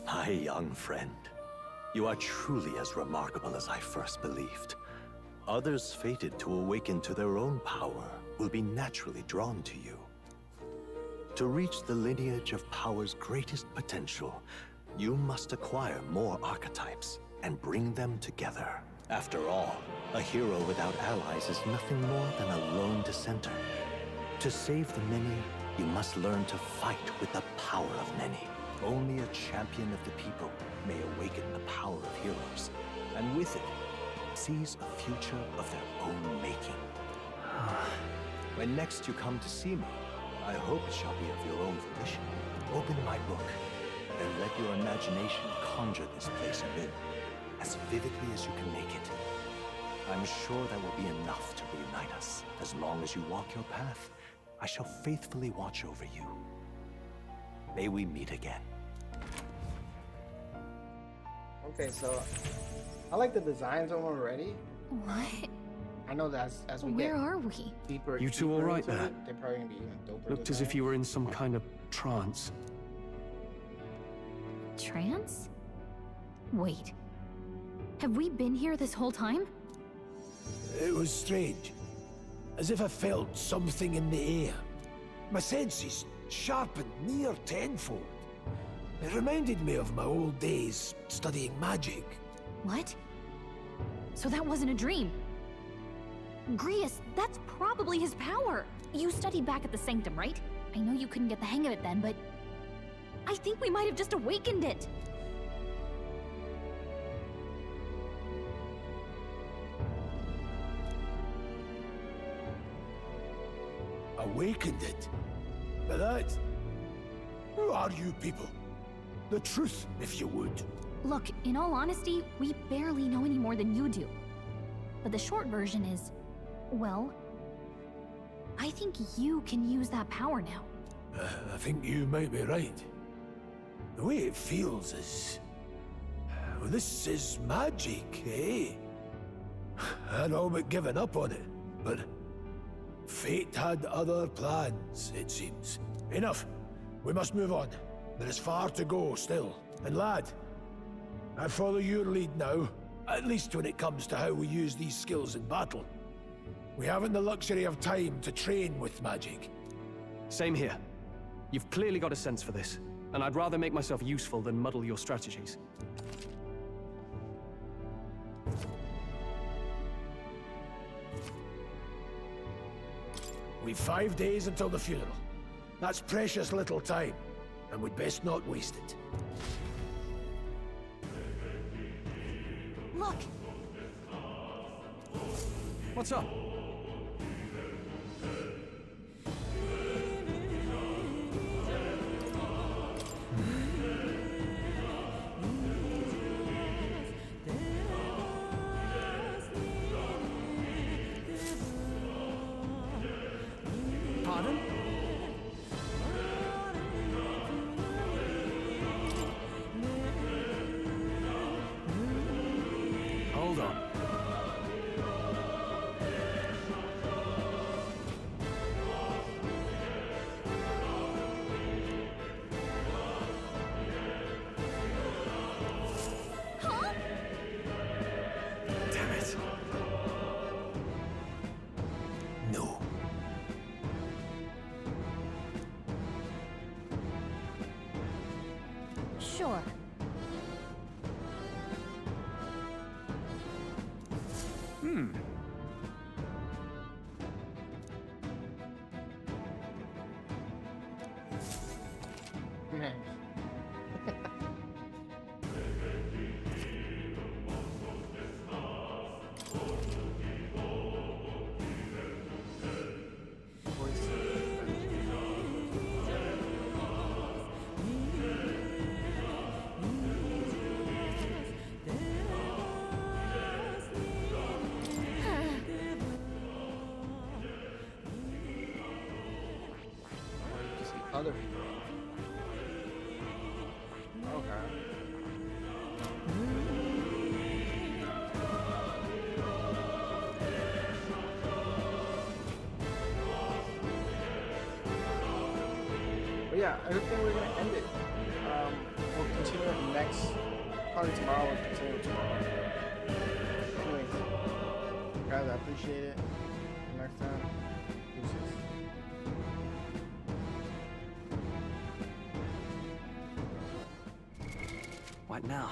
My young friend, you are truly as remarkable as I first believed. Others fated to awaken to their own power will be naturally drawn to you. To reach the lineage of power's greatest potential, you must acquire more archetypes and bring them together. After all, a hero without allies is nothing more than a lone dissenter. To save the many, you must learn to fight with the power of many. Only a champion of the people may awaken the power of heroes, and with it, seize a future of their own making. When next you come to see me, I hope it shall be of your own volition. Open my book, and let your imagination conjure this place anew, as vividly as you can make it. I'm sure that will be enough to reunite us. As long as you walk your path, I shall faithfully watch over you. May we meet again. Okay, so I like the designs on already. What? I know that as we Where get are we? deeper, You two deeper all right into there? it, they're probably gonna be even doper. Looked as if you were in some kind of trance. Trance? Wait. Have we been here this whole time? It was strange. As if I felt something in the air. My senses sharpened near tenfold. It reminded me of my old days studying magic. What? So that wasn't a dream. Grius, that's probably his power. You studied back at the Sanctum, right? I know you couldn't get the hang of it then, but I think we might have just awakened it. Awakened it? But that... Who are you people? The truth, if you would. Look, in all honesty, we barely know any more than you do. But the short version is, well, I think you can use that power now. I think you might be right. The way it feels is... Well, this is magic, eh? I'd all but given up on it, but... Fate had other plans, it seems. Enough. We must move on. There is far to go still. And lad, I follow your lead now, at least when it comes to how we use these skills in battle. We haven't the luxury of time to train with magic. Same here. You've clearly got a sense for this, and I'd rather make myself useful than muddle your strategies. We've 5 days until the funeral. That's precious little time, and we'd best not waste it. Look! What's up? Pardon? Hold on. Damn it. No. Sure. Man. Other people. Okay. But yeah, I think we're gonna end it. We'll continue it next, probably tomorrow. We'll continue tomorrow. Anyways, guys, I appreciate it. Till next time. Deuces. What now?